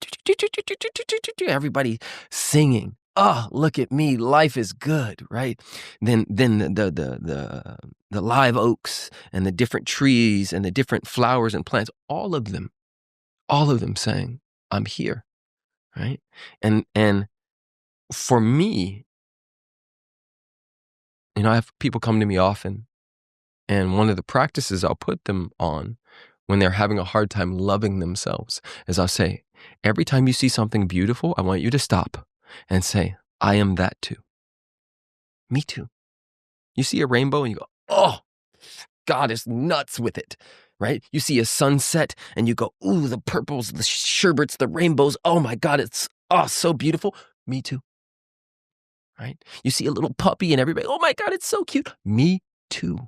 Everybody singing. Oh, look at me. Life is good, right? Then the live oaks and the different trees and the different flowers and plants, all of them saying, I'm here, right? And for me, I have people come to me often, and one of the practices I'll put them on when they're having a hard time loving themselves is I'll say, every time you see something beautiful, I want you to stop and say, I am that too. Me too. You see a rainbow and you go, oh, God is nuts with it, right? You see a sunset and you go, ooh, the purples, the sherbets, the rainbows. Oh my God, it's so beautiful. Me too. Right? You see a little puppy and everybody, oh my God, it's so cute. Me too.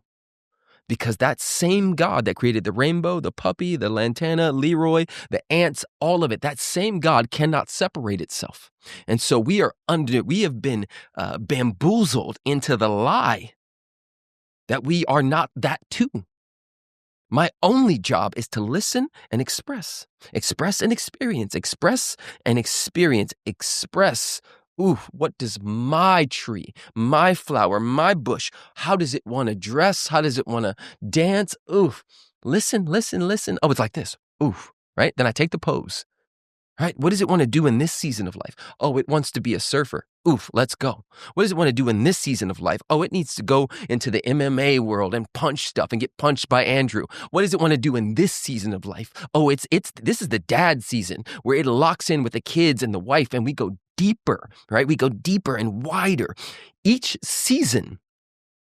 Because that same God that created the rainbow, the puppy, the lantana, Leroy, the ants, all of it, that same God cannot separate itself. And so we have been bamboozled into the lie that we are not that too. My only job is to listen and express and experience, express and experience, express. Ooh, what does my tree, my flower, my bush, how does it want to dress? How does it want to dance? Ooh, listen. Oh, it's like this. Ooh, right? Then I take the pose. Right? What does it want to do in this season of life? Oh, it wants to be a surfer. Oof, let's go. What does it want to do in this season of life? Oh, it needs to go into the MMA world and punch stuff and get punched by Andrew. What does it want to do in this season of life? Oh, this is the dad season where it locks in with the kids and the wife and we go deeper, right? We go deeper and wider. Each season,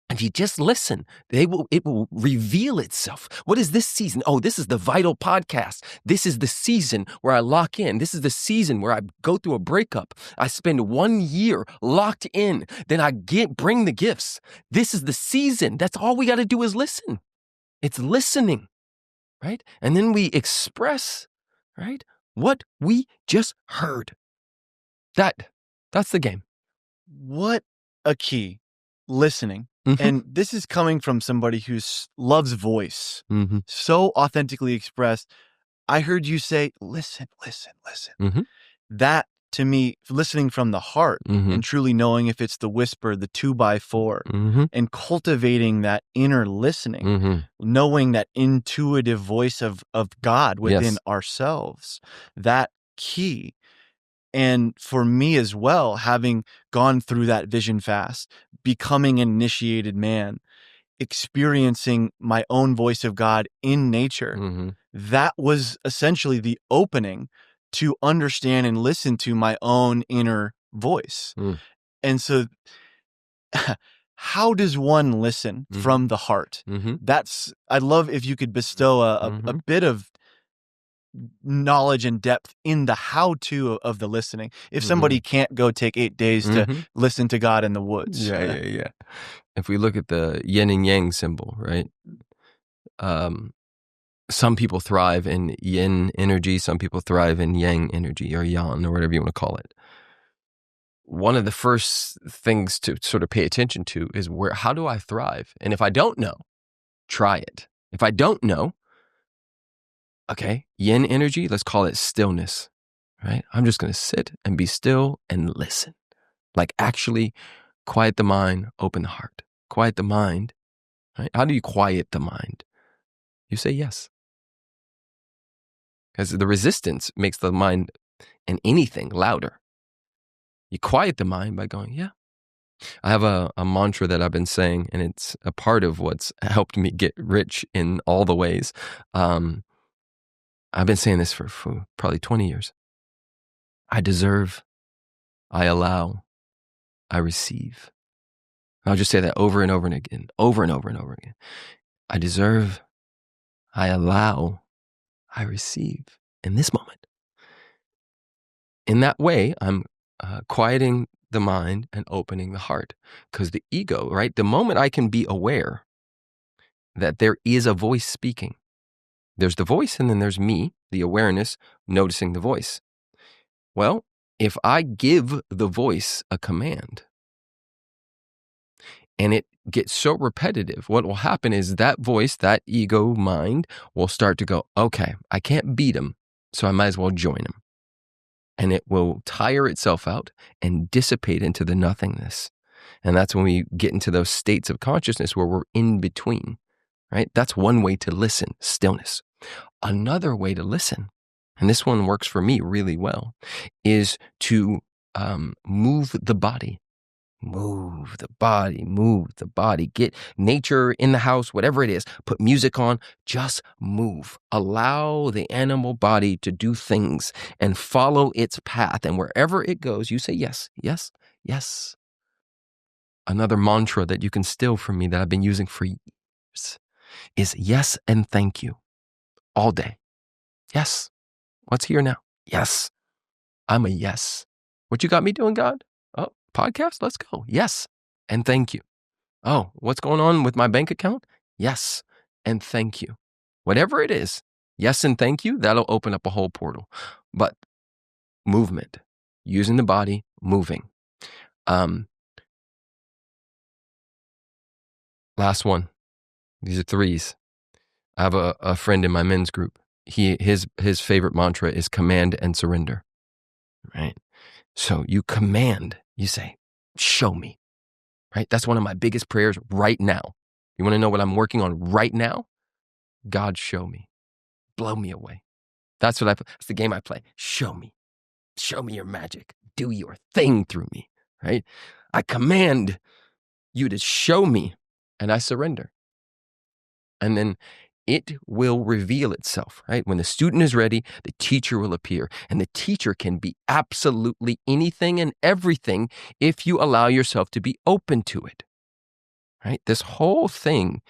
if you just listen, it will reveal itself. What is this season? Oh, this is the Vital podcast. This is the season where I lock in. This is the season where I go through a breakup. I spend 1 year locked in. Then I bring the gifts. This is the season. That's all we got to do is listen. It's listening, right? And then we express, right, what we just heard. That's the game. What a key. Listening. Mm-hmm. And this is coming from somebody who loves voice, Mm-hmm. so authentically expressed. I heard you say, listen. Mm-hmm. That, to me, listening from the heart Mm-hmm. and truly knowing if it's the whisper, the 2x4, Mm-hmm. and cultivating that inner listening, Mm-hmm. knowing that intuitive voice of God within Yes. ourselves, that key. And for me as well, having gone through that vision fast, becoming an initiated man, experiencing my own voice of God in nature, Mm-hmm. that was essentially the opening to understand and listen to my own inner voice. Mm. And so how does one listen Mm-hmm. from the heart? Mm-hmm. I'd love if you could bestow a Mm-hmm. bit of knowledge and depth in the how-to of the listening. If somebody can't go take 8 days to Mm-hmm. listen to God in the woods. Yeah. If we look at the yin and yang symbol, right? Some people thrive in yin energy. Some people thrive in yang energy, or yan, or whatever you want to call it. One of the first things to sort of pay attention to is how do I thrive? And if I don't know, try it. If I don't know, okay, yin energy, let's call it stillness, right? I'm just going to sit and be still and listen. Like actually quiet the mind, open the heart. Quiet the mind, right? How do you quiet the mind? You say yes. Because the resistance makes the mind and anything louder. You quiet the mind by going, yeah. I have a mantra that I've been saying, and it's a part of what's helped me get rich in all the ways. I've been saying this for probably 20 years. I deserve, I allow, I receive. And I'll just say that over and over and again, over and over and over again. I deserve, I allow, I receive in this moment. In that way, I'm quieting the mind and opening the heart. Because the ego, right? The moment I can be aware that there is a voice speaking, there's the voice and then there's me, the awareness, noticing the voice. Well, if I give the voice a command and it gets so repetitive, what will happen is that voice, that ego mind will start to go, okay, I can't beat him, so I might as well join him. And it will tire itself out and dissipate into the nothingness. And that's when we get into those states of consciousness where we're in between, right? That's one way to listen, stillness. Another way to listen, and this one works for me really well, is to move the body. Move the body. Get nature in the house, whatever it is. Put music on, just move. Allow the animal body to do things and follow its path. And wherever it goes, you say yes, yes, yes. Another mantra that you can steal from me that I've been using for years is yes and thank you all day. Yes. What's here now? Yes. I'm a yes. What you got me doing, God? Oh, podcast? Let's go. Yes. And thank you. Oh, what's going on with my bank account? Yes. And thank you. Whatever it is, yes and thank you, that'll open up a whole portal. But movement, using the body, moving. Last one. These are threes. I have a friend in my men's group. His favorite mantra is command and surrender. Right? So you command, you say, show me. Right? That's one of my biggest prayers right now. You want to know what I'm working on right now? God, show me. Blow me away. That's what that's the game I play. Show me. Show me your magic. Do your thing through me. Right? I command you to show me, and I surrender. And then it will reveal itself, right? When the student is ready, the teacher will appear. And the teacher can be absolutely anything and everything if you allow yourself to be open to it, right? This whole thing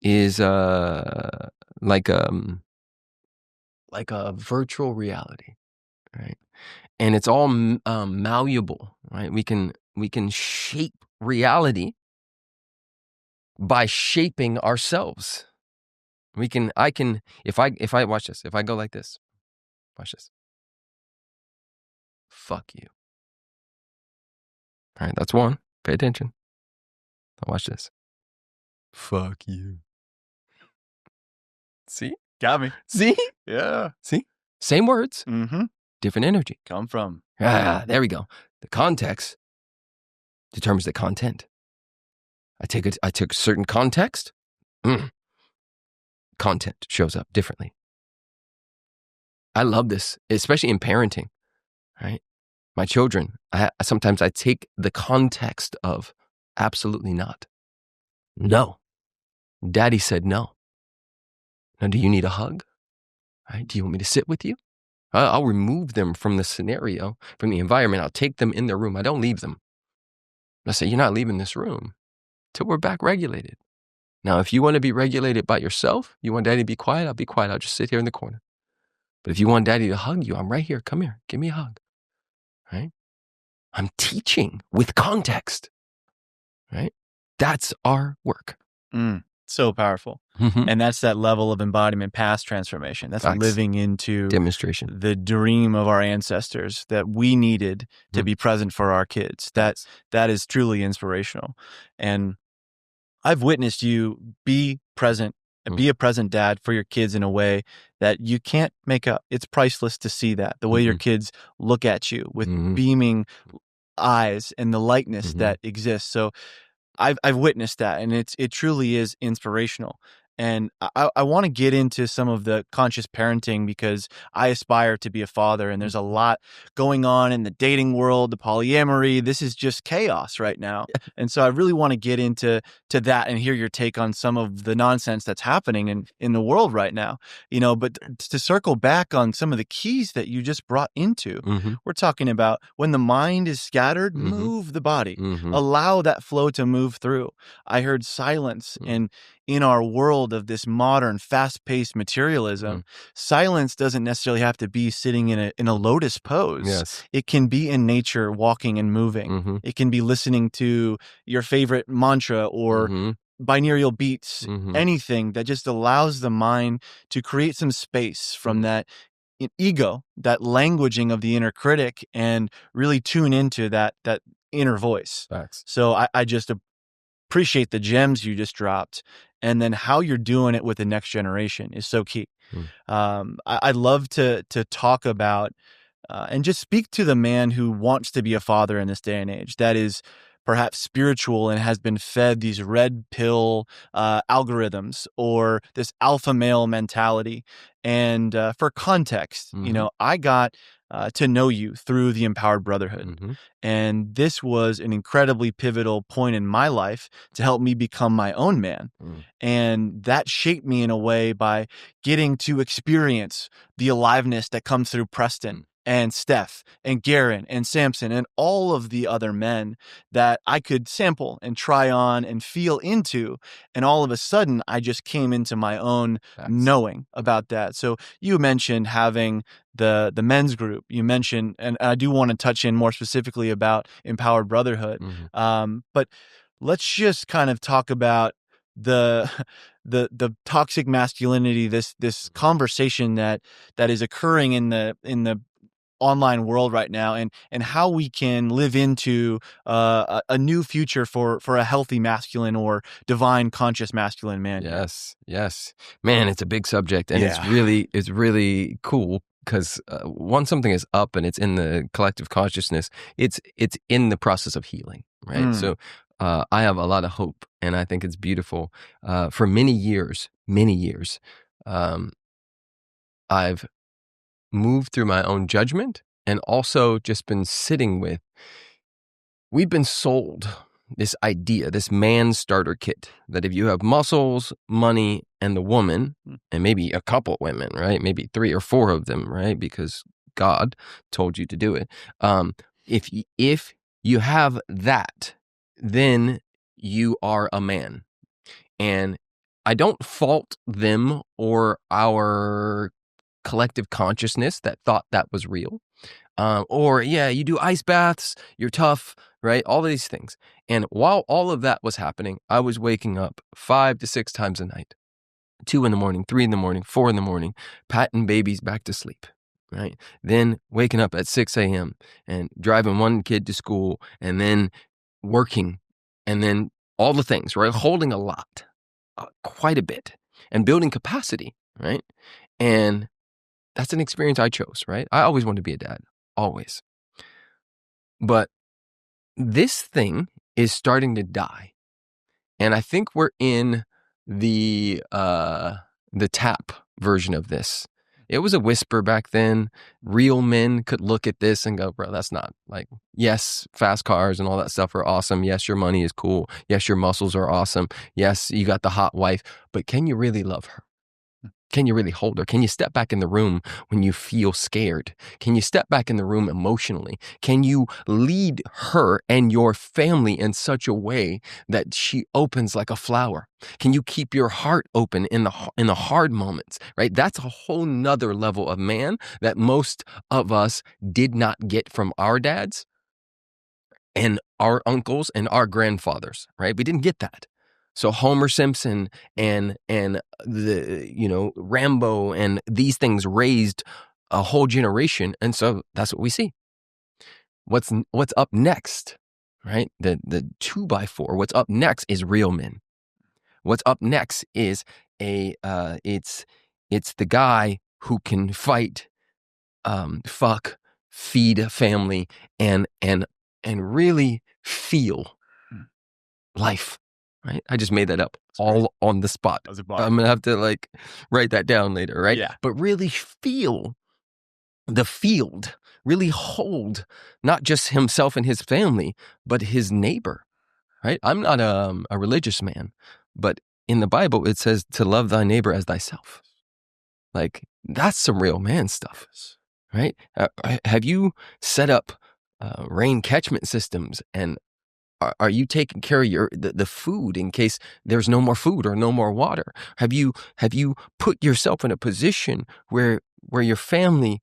is like a virtual reality, right? And it's all malleable, right? We can shape reality by shaping ourselves. If I watch this, if I go like this, watch this. Fuck you. All right, that's one. Pay attention. Now watch this. Fuck you. See? Got me. See? Yeah. See? Same words, Mm-hmm. different energy. Come from. There we go. The context determines the content. I took certain context. Content shows up differently. I love this, especially in parenting, right? My children, sometimes I take the context of absolutely not. No. Daddy said no. Now, do you need a hug? Right? Do you want me to sit with you? I'll remove them from the scenario, from the environment. I'll take them in their room. I don't leave them. I say, you're not leaving this room till we're back regulated. Now, if you want to be regulated by yourself, you want Daddy to be quiet, I'll be quiet. I'll just sit here in the corner. But if you want Daddy to hug you, I'm right here. Come here. Give me a hug. Right? I'm teaching with context. Right? That's our work. So powerful. And that's that level of embodiment past transformation. That's living into demonstration, the dream of our ancestors that we needed to be present for our kids. That is truly inspirational. And I've witnessed you be present and be a present dad for your kids in a way that you can't make up. It's priceless to see that. The way your kids look at you with beaming eyes and the lightness that exists. So I've witnessed that, and it truly is inspirational. And I want to get into some of the conscious parenting because I aspire to be a father, and there's a lot going on in the dating world, the polyamory. This is just chaos right now. And so I really want to get into that and hear your take on some of the nonsense that's happening in the world right now. But to circle back on some of the keys that you just brought into, we're talking about when the mind is scattered, move the body, allow that flow to move through. I heard silence, and in our world of this modern, fast-paced materialism, silence doesn't necessarily have to be sitting in a lotus pose. Yes. It can be in nature, walking and moving. It can be listening to your favorite mantra or binaural beats, anything that just allows the mind to create some space from that ego, that languaging of the inner critic, and really tune into that inner voice. Facts. So I just appreciate the gems you just dropped, and then how you're doing it with the next generation is so key. I'd love to talk about and just speak to the man who wants to be a father in this day and age that is perhaps spiritual and has been fed these red pill algorithms or this alpha male mentality. And for context, I got to know you through the Empowered Brotherhood. And this was an incredibly pivotal point in my life to help me become my own man. And that shaped me in a way by getting to experience the aliveness that comes through Preston and Steph and Garen and Samson and all of the other men that I could sample and try on and feel into. And all of a sudden, I just came into my own knowing about that. So you mentioned having the men's group. You mentioned, and I do want to touch in more specifically about Empowered Brotherhood. But let's just kind of talk about the toxic masculinity, this conversation that is occurring in the online world right now, and how we can live into a new future for a healthy masculine or divine conscious masculine man. Yes. Man, it's a big subject, and it's really cool because once something is up and it's in the collective consciousness, it's in the process of healing, right? So I have a lot of hope, and I think it's beautiful. For many years, I've moved through my own judgment and also just been sitting with, we've been sold this idea, this man starter kit, that if you have muscles, money, and the woman, and maybe a couple women, right? Maybe 3 or 4 of them, right? Because God told you to do it. If you have that, then you are a man. And I don't fault them or our collective consciousness that thought that was real. You do ice baths, you're tough, right? All of these things. And while all of that was happening, I was waking up 5 to 6 times a night, 2 in the morning, 3 in the morning, 4 in the morning, patting babies back to sleep, right? Then waking up at 6 a.m. and driving one kid to school, and then working, and then all the things, right? Holding a lot, quite a bit, and building capacity, right? And that's an experience I chose, right? I always wanted to be a dad, always. But this thing is starting to die. And I think we're in the tap version of this. It was a whisper back then. Real men could look at this and go, bro, that's not like, yes, fast cars and all that stuff are awesome. Yes, your money is cool. Yes, your muscles are awesome. Yes, you got the hot wife, but can you really love her? Can you really hold her? Can you step back in the room when you feel scared? Can you step back in the room emotionally? Can you lead her and your family in such a way that she opens like a flower? Can you keep your heart open in the hard moments, right? That's a whole nother level of man that most of us did not get from our dads and our uncles and our grandfathers, right? We didn't get that. So Homer Simpson and the Rambo and these things raised a whole generation, and so that's what we see. What's up next, right? The 2x4. What's up next is real men. What's up next is it's the guy who can fight, fuck, feed a family, and really feel life. Right? I just made that up all on the spot. I'm gonna have to write that down later, right? Yeah. But really feel the field, really hold not just himself and his family, but his neighbor. Right? I'm not a religious man, but in the Bible it says to love thy neighbor as thyself. Like, that's some real man stuff, right? Have you set up rain catchment systems, and are you taking care of the food in case there's no more food or no more water? Have you put yourself in a position where your family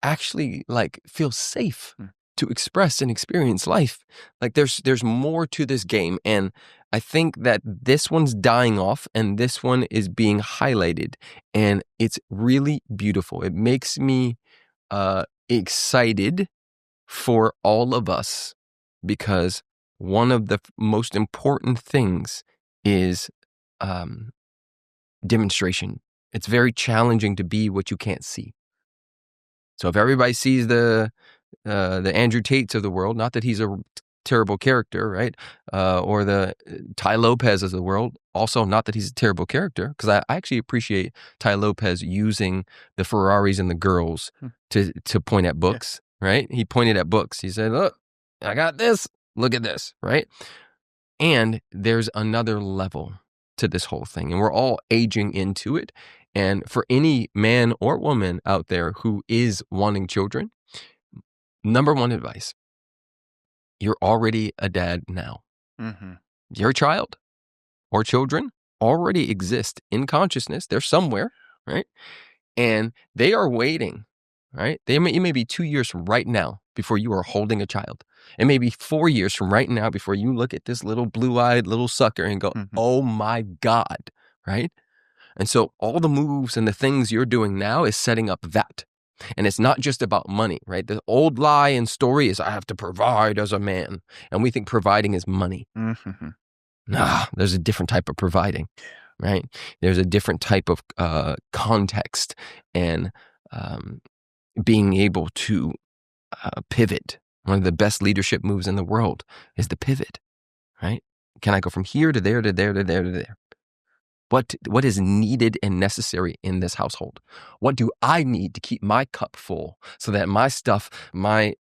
actually feels safe to express and experience life? Like, there's more to this game, and I think that this one's dying off and this one is being highlighted, and it's really beautiful. It makes me excited for all of us, because one of the most important things is demonstration. It's very challenging to be what you can't see. So if everybody sees the Andrew Tates of the world, not that he's a terrible character, right? Or the Ty Lopez of the world, also not that he's a terrible character, because I actually appreciate Ty Lopez using the Ferraris and the girls to point at books, right? He pointed at books. He said, look, I got this. Look at this, right? And there's another level to this whole thing, and we're all aging into it. And for any man or woman out there who is wanting children, number one advice: you're already a dad now. Mm-hmm. Your child or children already exist in consciousness. They're somewhere, right? And they are waiting, right? It may be 2 years from right now before you are holding a child. It may be 4 years from right now before you look at this little blue-eyed little sucker and go, oh my God, right? And so all the moves and the things you're doing now is setting up that. And it's not just about money, right? The old lie and story is I have to provide as a man. And we think providing is money. Mm-hmm. Nah, there's a different type of providing, right? There's a different type of context and being able to pivot. One of the best leadership moves in the world is the pivot, right? Can I go from here to there to there to there to there? What is needed and necessary in this household? What do I need to keep my cup full so that my stuff, my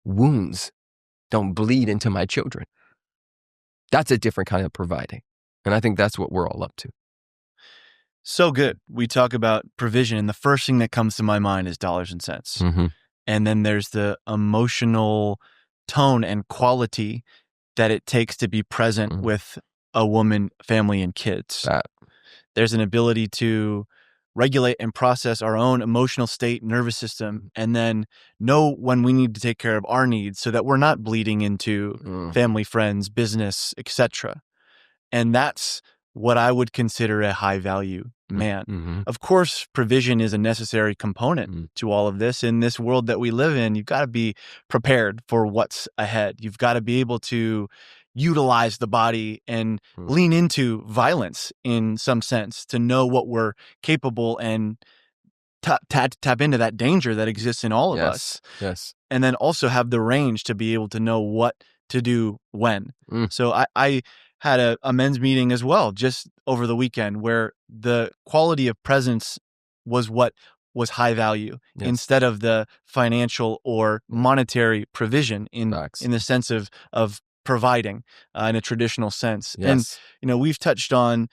wounds don't bleed into my children? That's a different kind of providing. And I think that's what we're all up to. So good. We talk about provision, and the first thing that comes to my mind is dollars and cents. Mm-hmm. And then there's the emotional tone and quality that it takes to be present with a woman, family, and kids. There's an ability to regulate and process our own emotional state, nervous system, and then know when we need to take care of our needs so that we're not bleeding into family, friends, business, etc. And that's what I would consider a high value man. Mm-hmm. Of course, provision is a necessary component to all of this. In this world that we live in, you've got to be prepared for what's ahead. You've got to be able to utilize the body and lean into violence in some sense to know what we're capable and tap into that danger that exists in all of us. Yes. And then also have the range to be able to know what to do when. So I had a men's meeting as well just over the weekend where the quality of presence was what was high value Yes. instead of the financial or monetary provision in Facts. the sense of providing in a traditional sense. And Yes. we've touched on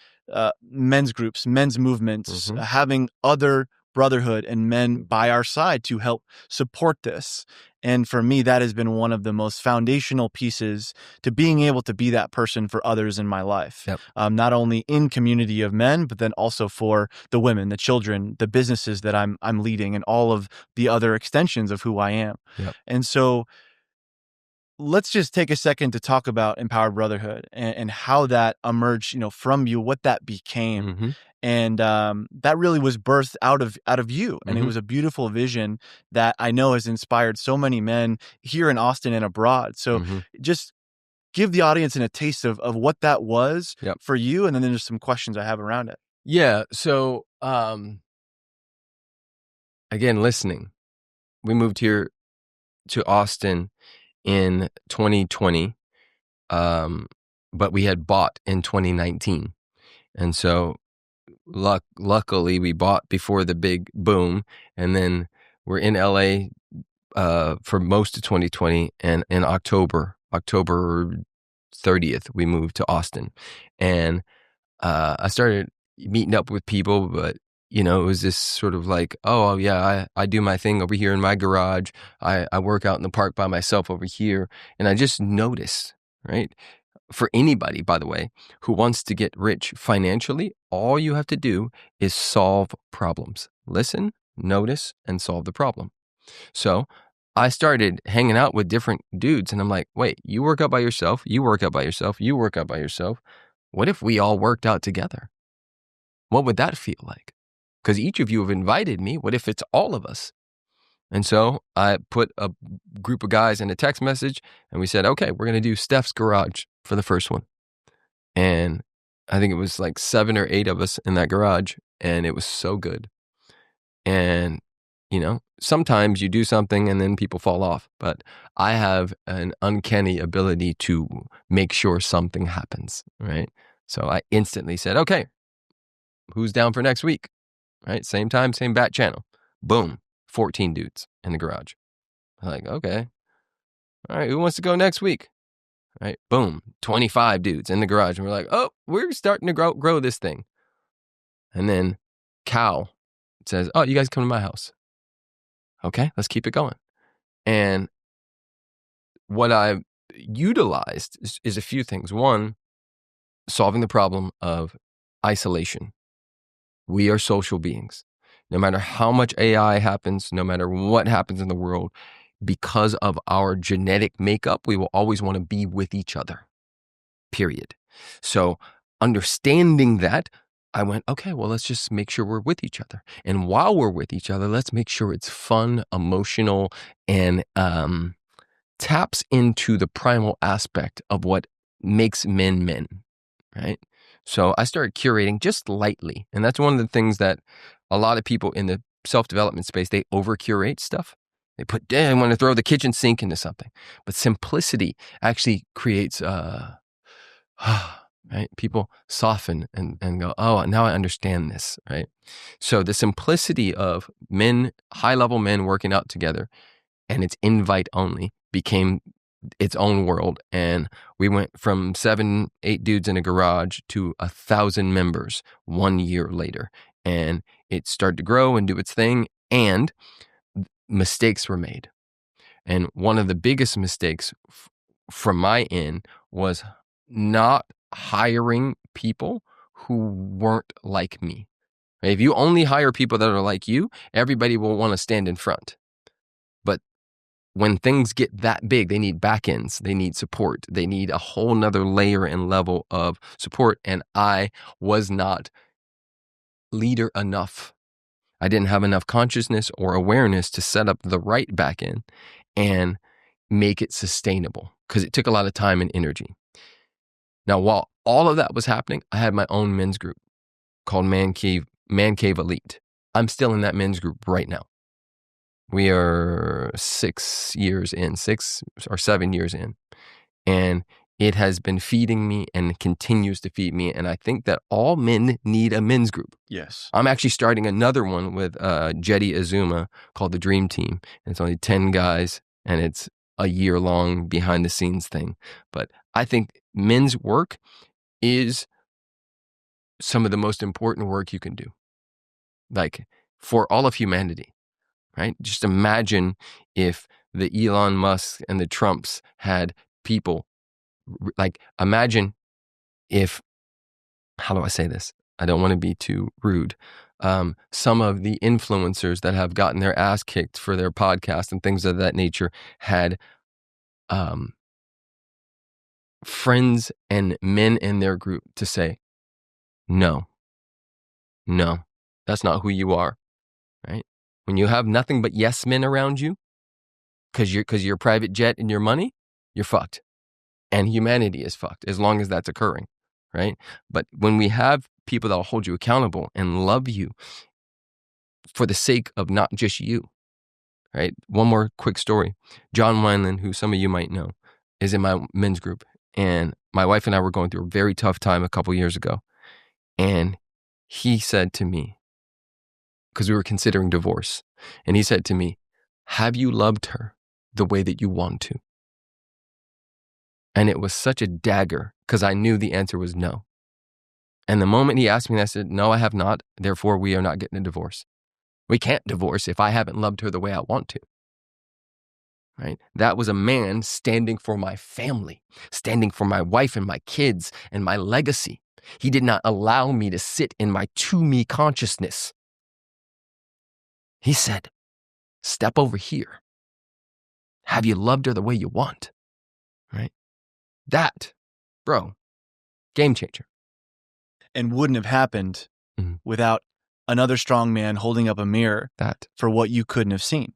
men's groups, men's movements, Mhm. having other brotherhood and men by our side to help support this. And for me, that has been one of the most foundational pieces to being able to be that person for others in my life. Yep. Not only in community of men, but then also for the women, the children, the businesses that I'm leading, and all of the other extensions of who I am. Yep. And so let's just take a second to talk about Empowered Brotherhood and how that emerged, from you, what that became. Mhm. And that really was birthed out of you. And it Mhm. was a beautiful vision that I know has inspired so many men here in Austin and abroad. So Mhm. just give the audience a taste of what that was Yep. for you. And then there's some questions I have around it. Yeah. So, again, listening. We moved here to Austin in 2020, but we had bought in 2019. And so luckily we bought before the big boom, and then we're in LA for most of 2020, and in October 30th, we moved to Austin. And I started meeting up with people, but it was this sort of like, oh yeah, I do my thing over here in my garage. I work out in the park by myself over here. And I just noticed, right? For anybody, by the way, who wants to get rich financially, all you have to do is solve problems. Listen, notice, and solve the problem. So I started hanging out with different dudes, and I'm like, wait, you work out by yourself, you work out by yourself, you work out by yourself. What if we all worked out together? What would that feel like? Because each of you have invited me. What if it's all of us? And so I put a group of guys in a text message, and we said, okay, we're going to do Steph's garage for the first one. And I think it was like 7 or 8 of us in that garage, and it was so good. And, sometimes you do something and then people fall off, but I have an uncanny ability to make sure something happens, right? So I instantly said, okay, who's down for next week? Right? Same time, same bat channel. Boom. 14 dudes in the garage. I'm like, okay. All right. Who wants to go next week? Right. Boom. 25 dudes in the garage. And we're like, oh, we're starting to grow this thing. And then Cal says, oh, you guys come to my house. Okay. Let's keep it going. And what I utilized is a few things. One, solving the problem of isolation. We are social beings. No matter how much AI happens, no matter what happens in the world, because of our genetic makeup, we will always want to be with each other, period. So understanding that, I went, okay, well, let's just make sure we're with each other. And while we're with each other, let's make sure it's fun, emotional, and taps into the primal aspect of what makes men men, right? So I started curating just lightly. And that's one of the things that a lot of people in the self-development space, they over-curate stuff. They want to throw the kitchen sink into something. But simplicity actually creates, right? People soften and go, oh, now I understand this, right? So the simplicity of men, high-level men working out together, and it's invite only, became its own world. And we went from 7, 8 dudes in a garage to 1,000 members 1 year later. And it started to grow and do its thing. And mistakes were made. And one of the biggest mistakes from my end was not hiring people who weren't like me. If you only hire people that are like you, everybody will want to stand in front. But when things get that big, they need back ends, they need support, they need a whole nother layer and level of support. And I was not leader enough. I didn't have enough consciousness or awareness to set up the right back end and make it sustainable, because it took a lot of time and energy. Now, while all of that was happening, I had my own men's group called Man Cave Elite. I'm still in that men's group right now. We are 6 or 7 years in. And It has been feeding me and continues to feed me. And I think that all men need a men's group. Yes. I'm actually starting another one with Jetty Azuma called the Dream Team. And it's only 10 guys, and it's a year-long behind-the-scenes thing. But I think men's work is some of the most important work you can do, like for all of humanity, right? Just imagine if the Elon Musk and the Trumps had people, like imagine if, how do I say this? I don't want to be too rude. Some of the influencers that have gotten their ass kicked for their podcast and things of that nature had friends and men in their group to say, no, that's not who you are, right? When you have nothing but yes men around you, because you're private jet and your money, you're fucked. And humanity is fucked as long as that's occurring, right? But when we have people that will hold you accountable and love you for the sake of not just you, right? One more quick story. John Wineland, who some of you might know, is in my men's group. And my wife and I were going through a very tough time a couple years ago. And he said to me, because we were considering divorce, and he said to me, have you loved her the way that you want to? And it was such a dagger because I knew the answer was no. And the moment he asked me, I said, no, I have not. Therefore, we are not getting a divorce. We can't divorce if I haven't loved her the way I want to. Right? That was a man standing for my family, standing for my wife and my kids and my legacy. He did not allow me to sit in my to-me consciousness. He said, step over here. Have you loved her the way you want? Right? That, bro, game changer. And wouldn't have happened without another strong man holding up a mirror for what you couldn't have seen.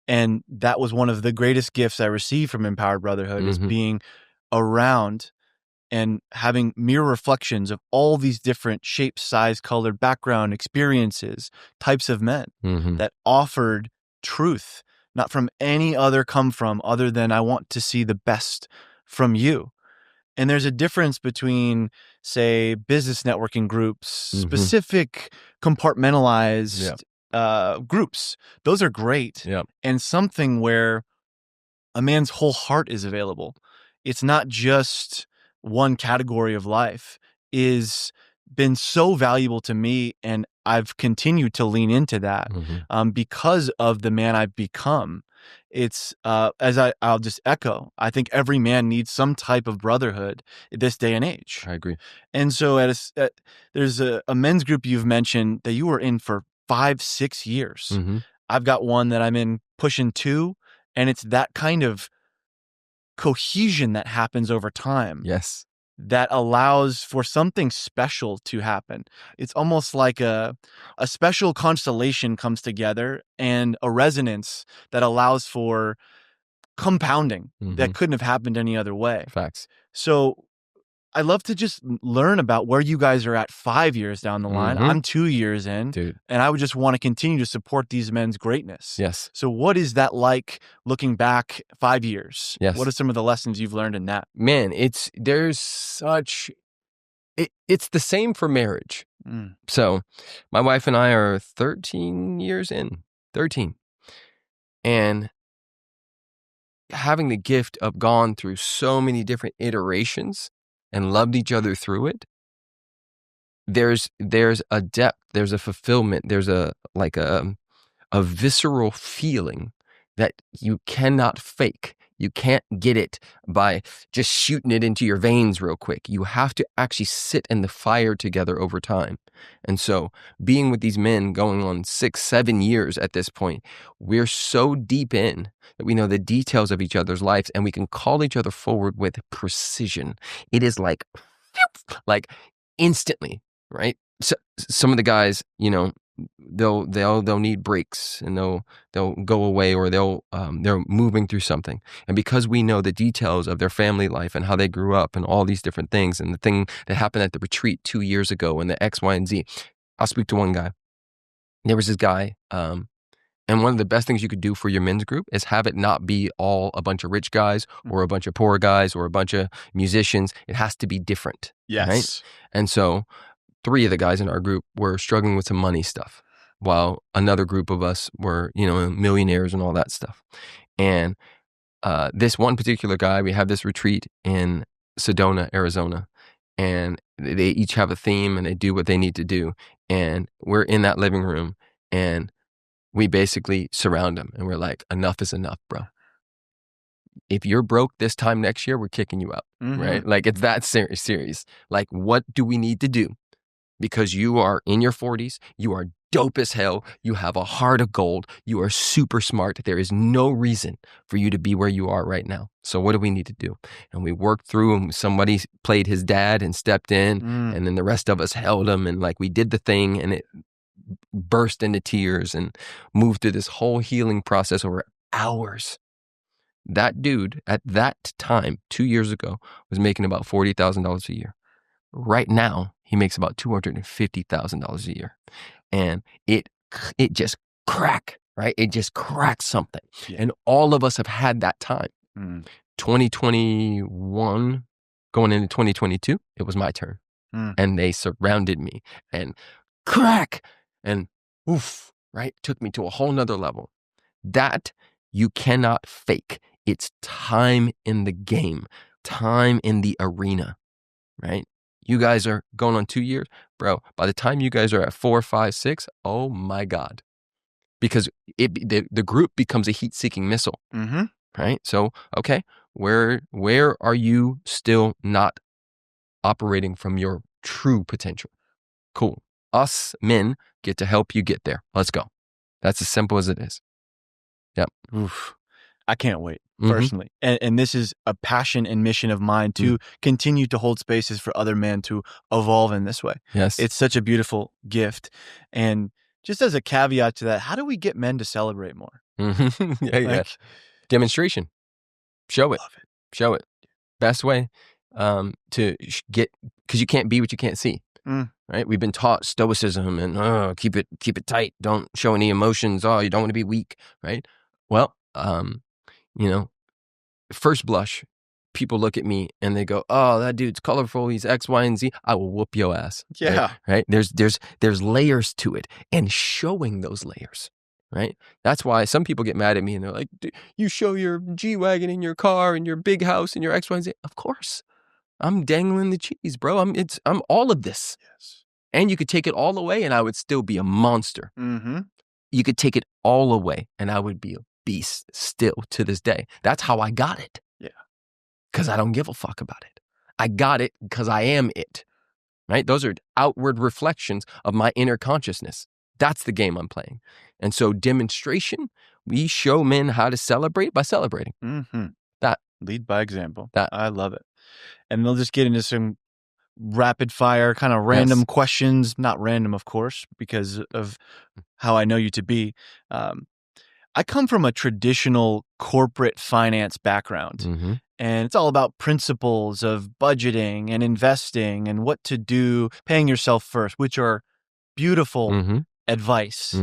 And that was one of the greatest gifts I received from Empowered Brotherhood, is being around and having mirror reflections of all these different shapes, size, color, background, experiences, types of men that offered truth, not from any other come from other than I want to see the best from you. And there's a difference between, say, business networking groups, specific compartmentalized groups. Those are great. Yep. And something where a man's whole heart is available. It's not just one category of life, is been so valuable to me. And I've continued to lean into that because of the man I've become. It's, I'll just echo, I think every man needs some type of brotherhood this day and age. I agree. And so there's a men's group you've mentioned that you were in for 5-6 years. I've got one that I'm in pushing 2, and it's that kind of cohesion that happens over time. Yes. That allows for something special to happen. It's almost like a special constellation comes together and a resonance that allows for compounding that couldn't have happened any other way. Facts. So I'd love to just learn about where you guys are at 5 years down the line. I'm 2 years in, dude, and I would just want to continue to support these men's greatness. Yes. So what is that like looking back 5 years? Yes. What are some of the lessons you've learned in that? Man, it's the same for marriage. So my wife and I are 13 years in, 13. And having the gift of gone through so many different iterations and loved each other through it, there's a depth, there's a fulfillment, there's a visceral feeling that you cannot fake. You can't get it by just shooting it into your veins real quick. You have to actually sit in the fire together over time. And so being with these men going on 6-7 years at this point, we're so deep in that we know the details of each other's lives, and we can call each other forward with precision. It is like instantly, right? So some of the guys, they'll need breaks, and they'll go away, or they're moving through something. And because we know the details of their family life and how they grew up and all these different things, and the thing that happened at the retreat 2 years ago and the X, Y, and Z, I'll speak to one guy. There was this guy, And one of the best things you could do for your men's group is have it not be all a bunch of rich guys or a bunch of poor guys or a bunch of musicians. It has to be different. Yes. Right? And so 3 of the guys in our group were struggling with some money stuff, while another group of us were, millionaires and all that stuff. And this one particular guy, we have this retreat in Sedona, Arizona, and they each have a theme and they do what they need to do. And we're in that living room and we basically surround them and we're like, enough is enough, bro. If you're broke this time next year, we're kicking you out, right? Like it's that serious. Like, what do we need to do? Because you are in your 40s, you are dope as hell, you have a heart of gold, you are super smart. There is no reason for you to be where you are right now. So what do we need to do? And we worked through, and somebody played his dad and stepped in, and then the rest of us held him, and like we did the thing, and it burst into tears and moved through this whole healing process over hours. That dude at that time, 2 years ago, was making about $40,000 a year. Right now, he makes about $250,000 a year. And it just crack, right? It just cracks something. Yeah. And all of us have had that time. 2021, going into 2022, it was my turn. And they surrounded me and crack and oof, right? Took me to a whole nother level. That you cannot fake. It's time in the game, time in the arena, right? You guys are going on 2 years, bro. By the time you guys are at 4, 5, 6, oh my God. Because the group becomes a heat-seeking missile, right? So, okay, where are you still not operating from your true potential? Cool. Us men get to help you get there. Let's go. That's as simple as it is. Yep. Oof. I can't wait, personally. And this is a passion and mission of mine to continue to hold spaces for other men to evolve in this way. Yes. It's such a beautiful gift. And just as a caveat to that, how do we get men to celebrate more? Yeah. Demonstration. Show it. Love it. Show it. Best way to get, because you can't be what you can't see. Right? We've been taught stoicism and keep it tight. Don't show any emotions. You don't want to be weak. Right? Well, first blush, people look at me and they go, "Oh, that dude's colorful. He's X, Y, and Z." I will whoop your ass. Yeah. Right? There's layers to it, and showing those layers. Right? That's why some people get mad at me and they're like, "You show your G-Wagon in your car and your big house and your X, Y, and Z." Of course. I'm dangling the cheese, bro. I'm all of this. Yes. And you could take it all away and I would still be a monster. You could take it all away and I would be a beast still to this day. That's how I got it. Yeah. Because I don't give a fuck about it. I got it because I am it. Right? Those are outward reflections of my inner consciousness. That's the game I'm playing. And so demonstration, we show men how to celebrate by celebrating. That. Lead by example. That. I love it. And they'll just get into some rapid fire kind of random questions. Not random, of course, because of how I know you to be. I come from a traditional corporate finance background, and it's all about principles of budgeting and investing and what to do, paying yourself first, which are beautiful advice,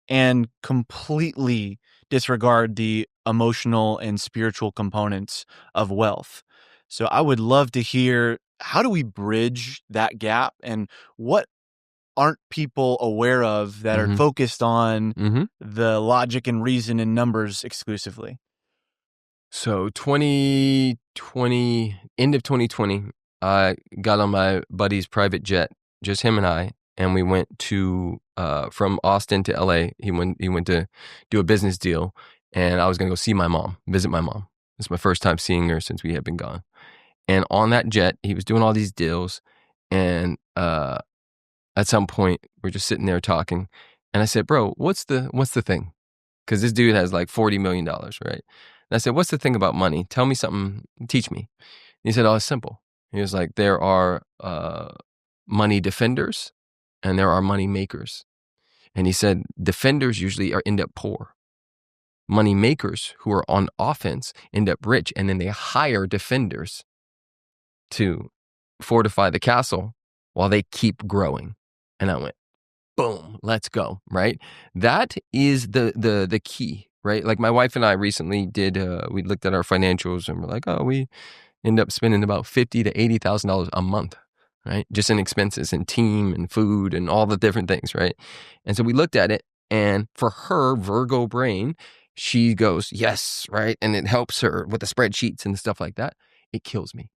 and completely disregard the emotional and spiritual components of wealth. So I would love to hear, how do we bridge that gap, and what aren't people aware of that are focused on the logic and reason and numbers exclusively? So 2020, end of 2020, I got on my buddy's private jet, just him and we went to from Austin to LA. He went to do a business deal, and I was going to go see my mom, visit my mom. It's my first time seeing her since we had been gone. And on that jet, he was doing all these deals, and at some point, we're just sitting there talking, and I said, "Bro, what's the thing?" Because this dude has like $40 million, right? And I said, "What's the thing about money? Tell me something. Teach me." And he said, "Oh, it's simple." He was like, "There are money defenders, and there are money makers." And he said, defenders usually end up poor. Money makers who are on offense end up rich, and then they hire defenders to fortify the castle while they keep growing. And I went, boom, let's go, right? That is the key, right? Like my wife and I recently did, we looked at our financials and we're like, oh, we end up spending about $50,000 to $80,000 a month, right? Just in expenses and team and food and all the different things, right? And so we looked at it, and for her Virgo brain, she goes, yes, right? And it helps her with the spreadsheets and stuff like that. It kills me,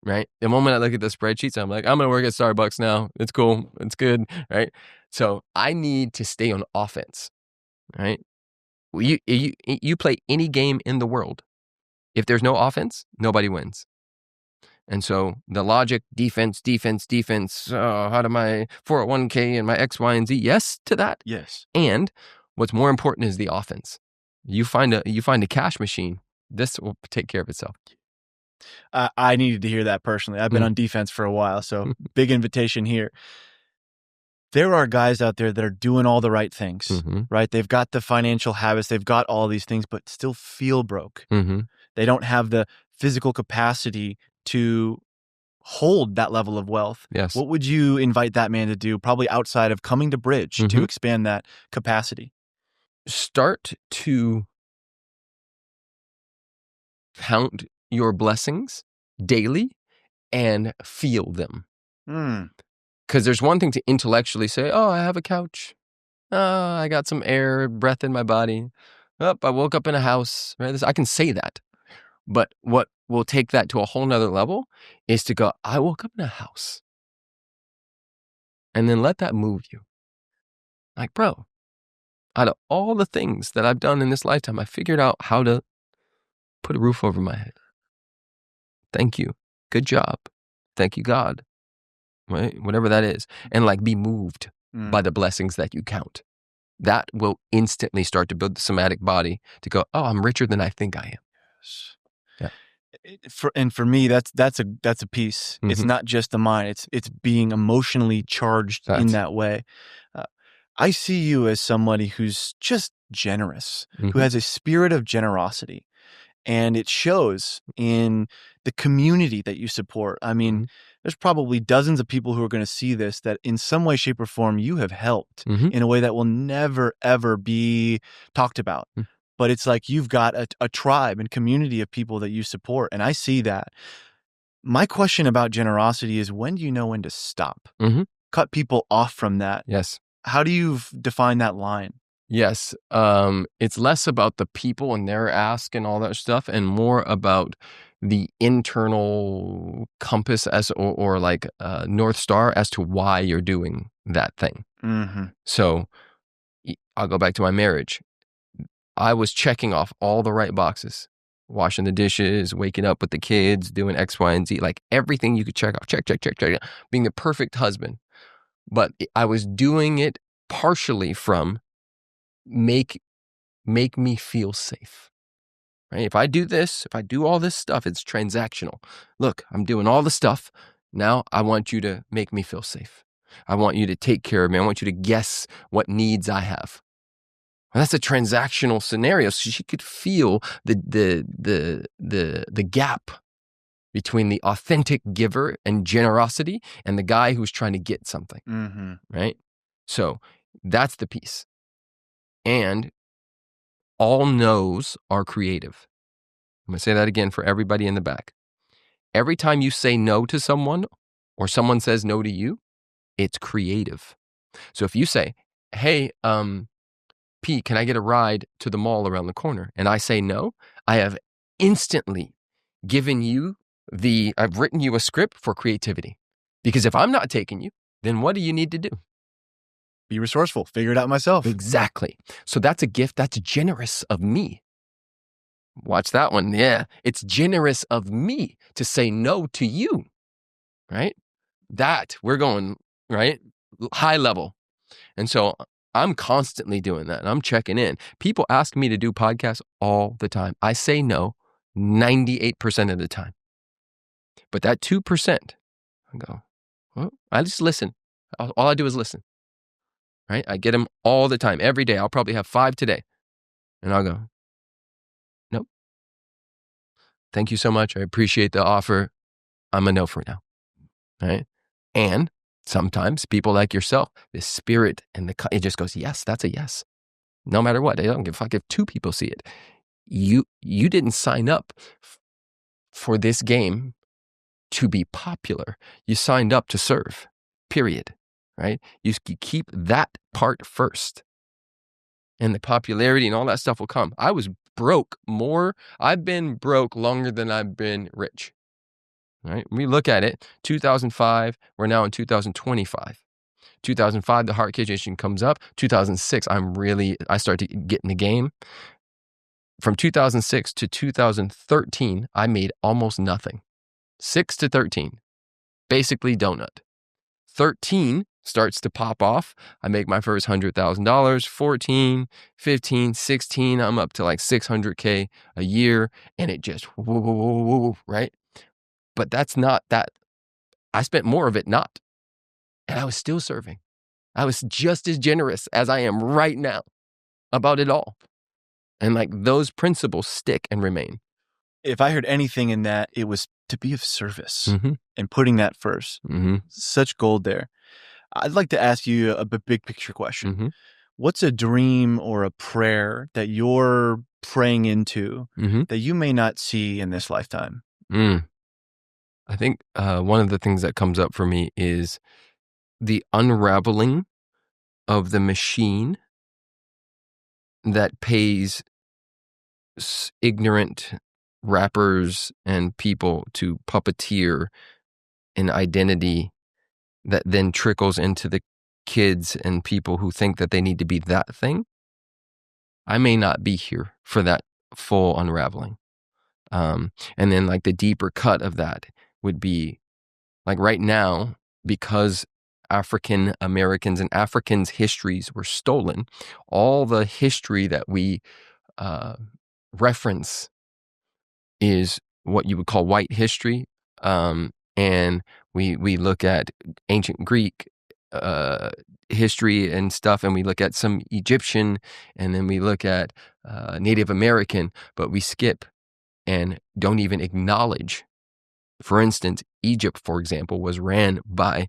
right? The moment I look at the spreadsheets, I'm like, I'm going to work at Starbucks now. It's cool. It's good, right? So I need to stay on offense, right? You play any game in the world. If there's no offense, nobody wins. And so the logic, defense, how do my 401k and my X, Y, and Z? Yes to that. Yes. And what's more important is the offense. You find a cash machine, this will take care of itself. I needed to hear that personally. I've been on defense for a while, so big invitation here. There are guys out there that are doing all the right things, right? They've got the financial habits, they've got all these things, but still feel broke. They don't have the physical capacity to hold that level of wealth. Yes. What would you invite that man to do, probably outside of coming to Bridge, to expand that capacity? Start to count your blessings daily and feel them. Because there's one thing to intellectually say, oh, I have a couch. I got some air, breath in my body. Oh, I woke up in a house. Right? I can say that. But what will take that to a whole nother level is to go, I woke up in a house. And then let that move you. Like, bro, out of all the things that I've done in this lifetime, I figured out how to put a roof over my head. Thank you. Good job. Thank you, God. Right? Whatever that is. And like be moved by the blessings that you count. That will instantly start to build the somatic body to go, oh, I'm richer than I think I am. Yes. Yeah. For me, that's a piece. It's not just the mind. It's being emotionally charged in that way. I see you as somebody who's just generous, who has a spirit of generosity, and it shows in the community that you support. I mean, there's probably dozens of people who are going to see this that in some way, shape, or form you have helped in a way that will never, ever be talked about. But it's like you've got a tribe and community of people that you support. And I see that. My question about generosity is, when do you know when to stop? Cut people off from that. Yes. How do you define that line? Yes. It's less about the people and their ask and all that stuff, and more about the internal compass or like North Star as to why you're doing that thing. So I'll go back to my marriage. I was checking off all the right boxes, washing the dishes, waking up with the kids, doing X, Y, and Z, like everything you could check off, check, being the perfect husband. But I was doing it partially from make me feel safe, right? If I do this, if I do all this stuff, it's transactional. Look, I'm doing all the stuff. Now I want you to make me feel safe. I want you to take care of me. I want you to guess what needs I have. And that's a transactional scenario. So she could feel the gap between the authentic giver and generosity and the guy who's trying to get something, right? So that's the piece. And all no's are creative. I'm going to say that again for everybody in the back. Every time you say no to someone or someone says no to you, it's creative. So if you say, hey, P, can I get a ride to the mall around the corner? And I say no, I have instantly given you I've written you a script for creativity. Because if I'm not taking you, then what do you need to do? Be resourceful, figure it out myself. Exactly. So that's a gift. That's generous of me. Watch that one. Yeah. It's generous of me to say no to you, right? That we're going, right? High level. And so I'm constantly doing that and I'm checking in. People ask me to do podcasts all the time. I say no 98% of the time. But that 2%, I go, well, I just listen. All I do is listen, right? I get them all the time, every day. I'll probably have 5 today. And I'll go, nope. Thank you so much. I appreciate the offer. I'm a no for now, right? And Sometimes people like yourself, the spirit and it just goes, yes, that's a yes. No matter what. I don't give a fuck if 2 people see it. You didn't sign up for this game to be popular. You signed up to serve, period, right? You keep that part first. And the popularity and all that stuff will come. I was broke more. I've been broke longer than I've been rich, right? We look at it, 2005, we're now in 2025. 2005, the Heart Kitchen comes up. 2006, I start to get in the game. From 2006 to 2013, I made almost nothing. 6 to 13, basically donut. 13 starts to pop off. I make my first $100,000. 14, 15, 16, I'm up to like $600K a year, and it just whoa, right? But that's not that. I spent more of it not, and I was still serving. I was just as generous as I am right now about it all. And like those principles stick and remain. If I heard anything in that, it was to be of service Mm-hmm. and putting that first. Mm-hmm. Such gold there. I'd like to ask you a big picture question. Mm-hmm. What's a dream or a prayer that you're praying into Mm-hmm. that you may not see in this lifetime? I think one of the things that comes up for me is the unraveling of the machine that pays ignorant rappers and people to puppeteer an identity that then trickles into the kids and people who think that they need to be that thing. I may not be here for that full unraveling. And then like the deeper cut of that would be like right now, because African Americans and Africans' histories were stolen, all the history that we reference is what you would call white history. And we look at ancient Greek history and stuff, and we look at some Egyptian, and then we look at Native American, but we skip and don't even acknowledge. For instance, Egypt, for example, was ran by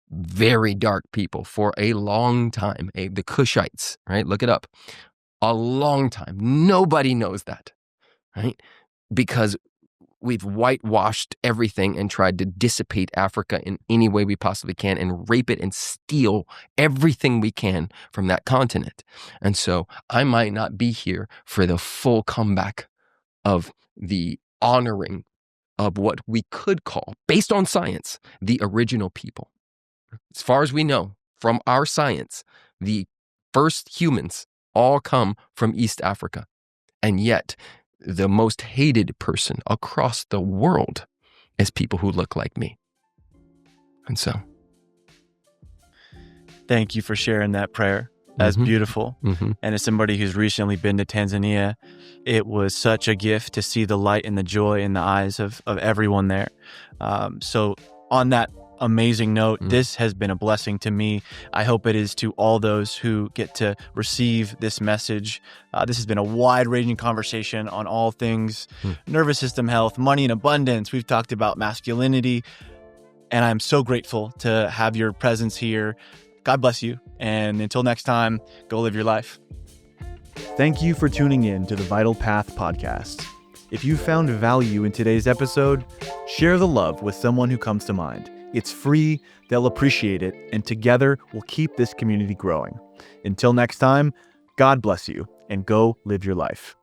very dark people for a long time. The Cushites, right? Look it up. A long time. Nobody knows that, right? Because we've whitewashed everything and tried to dissipate Africa in any way we possibly can and rape it and steal everything we can from that continent. And so I might not be here for the full comeback of the honoring of what we could call, based on science, the original people. As far as we know, from our science, the first humans all come from East Africa. And yet, the most hated person across the world is people who look like me. And so. Thank you for sharing that prayer. That's beautiful. Mm-hmm. And as somebody who's recently been to Tanzania, it was such a gift to see the light and the joy in the eyes of everyone there. So on that amazing note, this has been a blessing to me. I hope it is to all those who get to receive this message. This has been a wide-ranging conversation on all things nervous system health, money and abundance. We've talked about masculinity, and I'm so grateful to have your presence here. God bless you. And until next time, go live your life. Thank you for tuning in to the Vital Path podcast. If you found value in today's episode, share the love with someone who comes to mind. It's free, they'll appreciate it, and together we'll keep this community growing. Until next time, God bless you, and go live your life.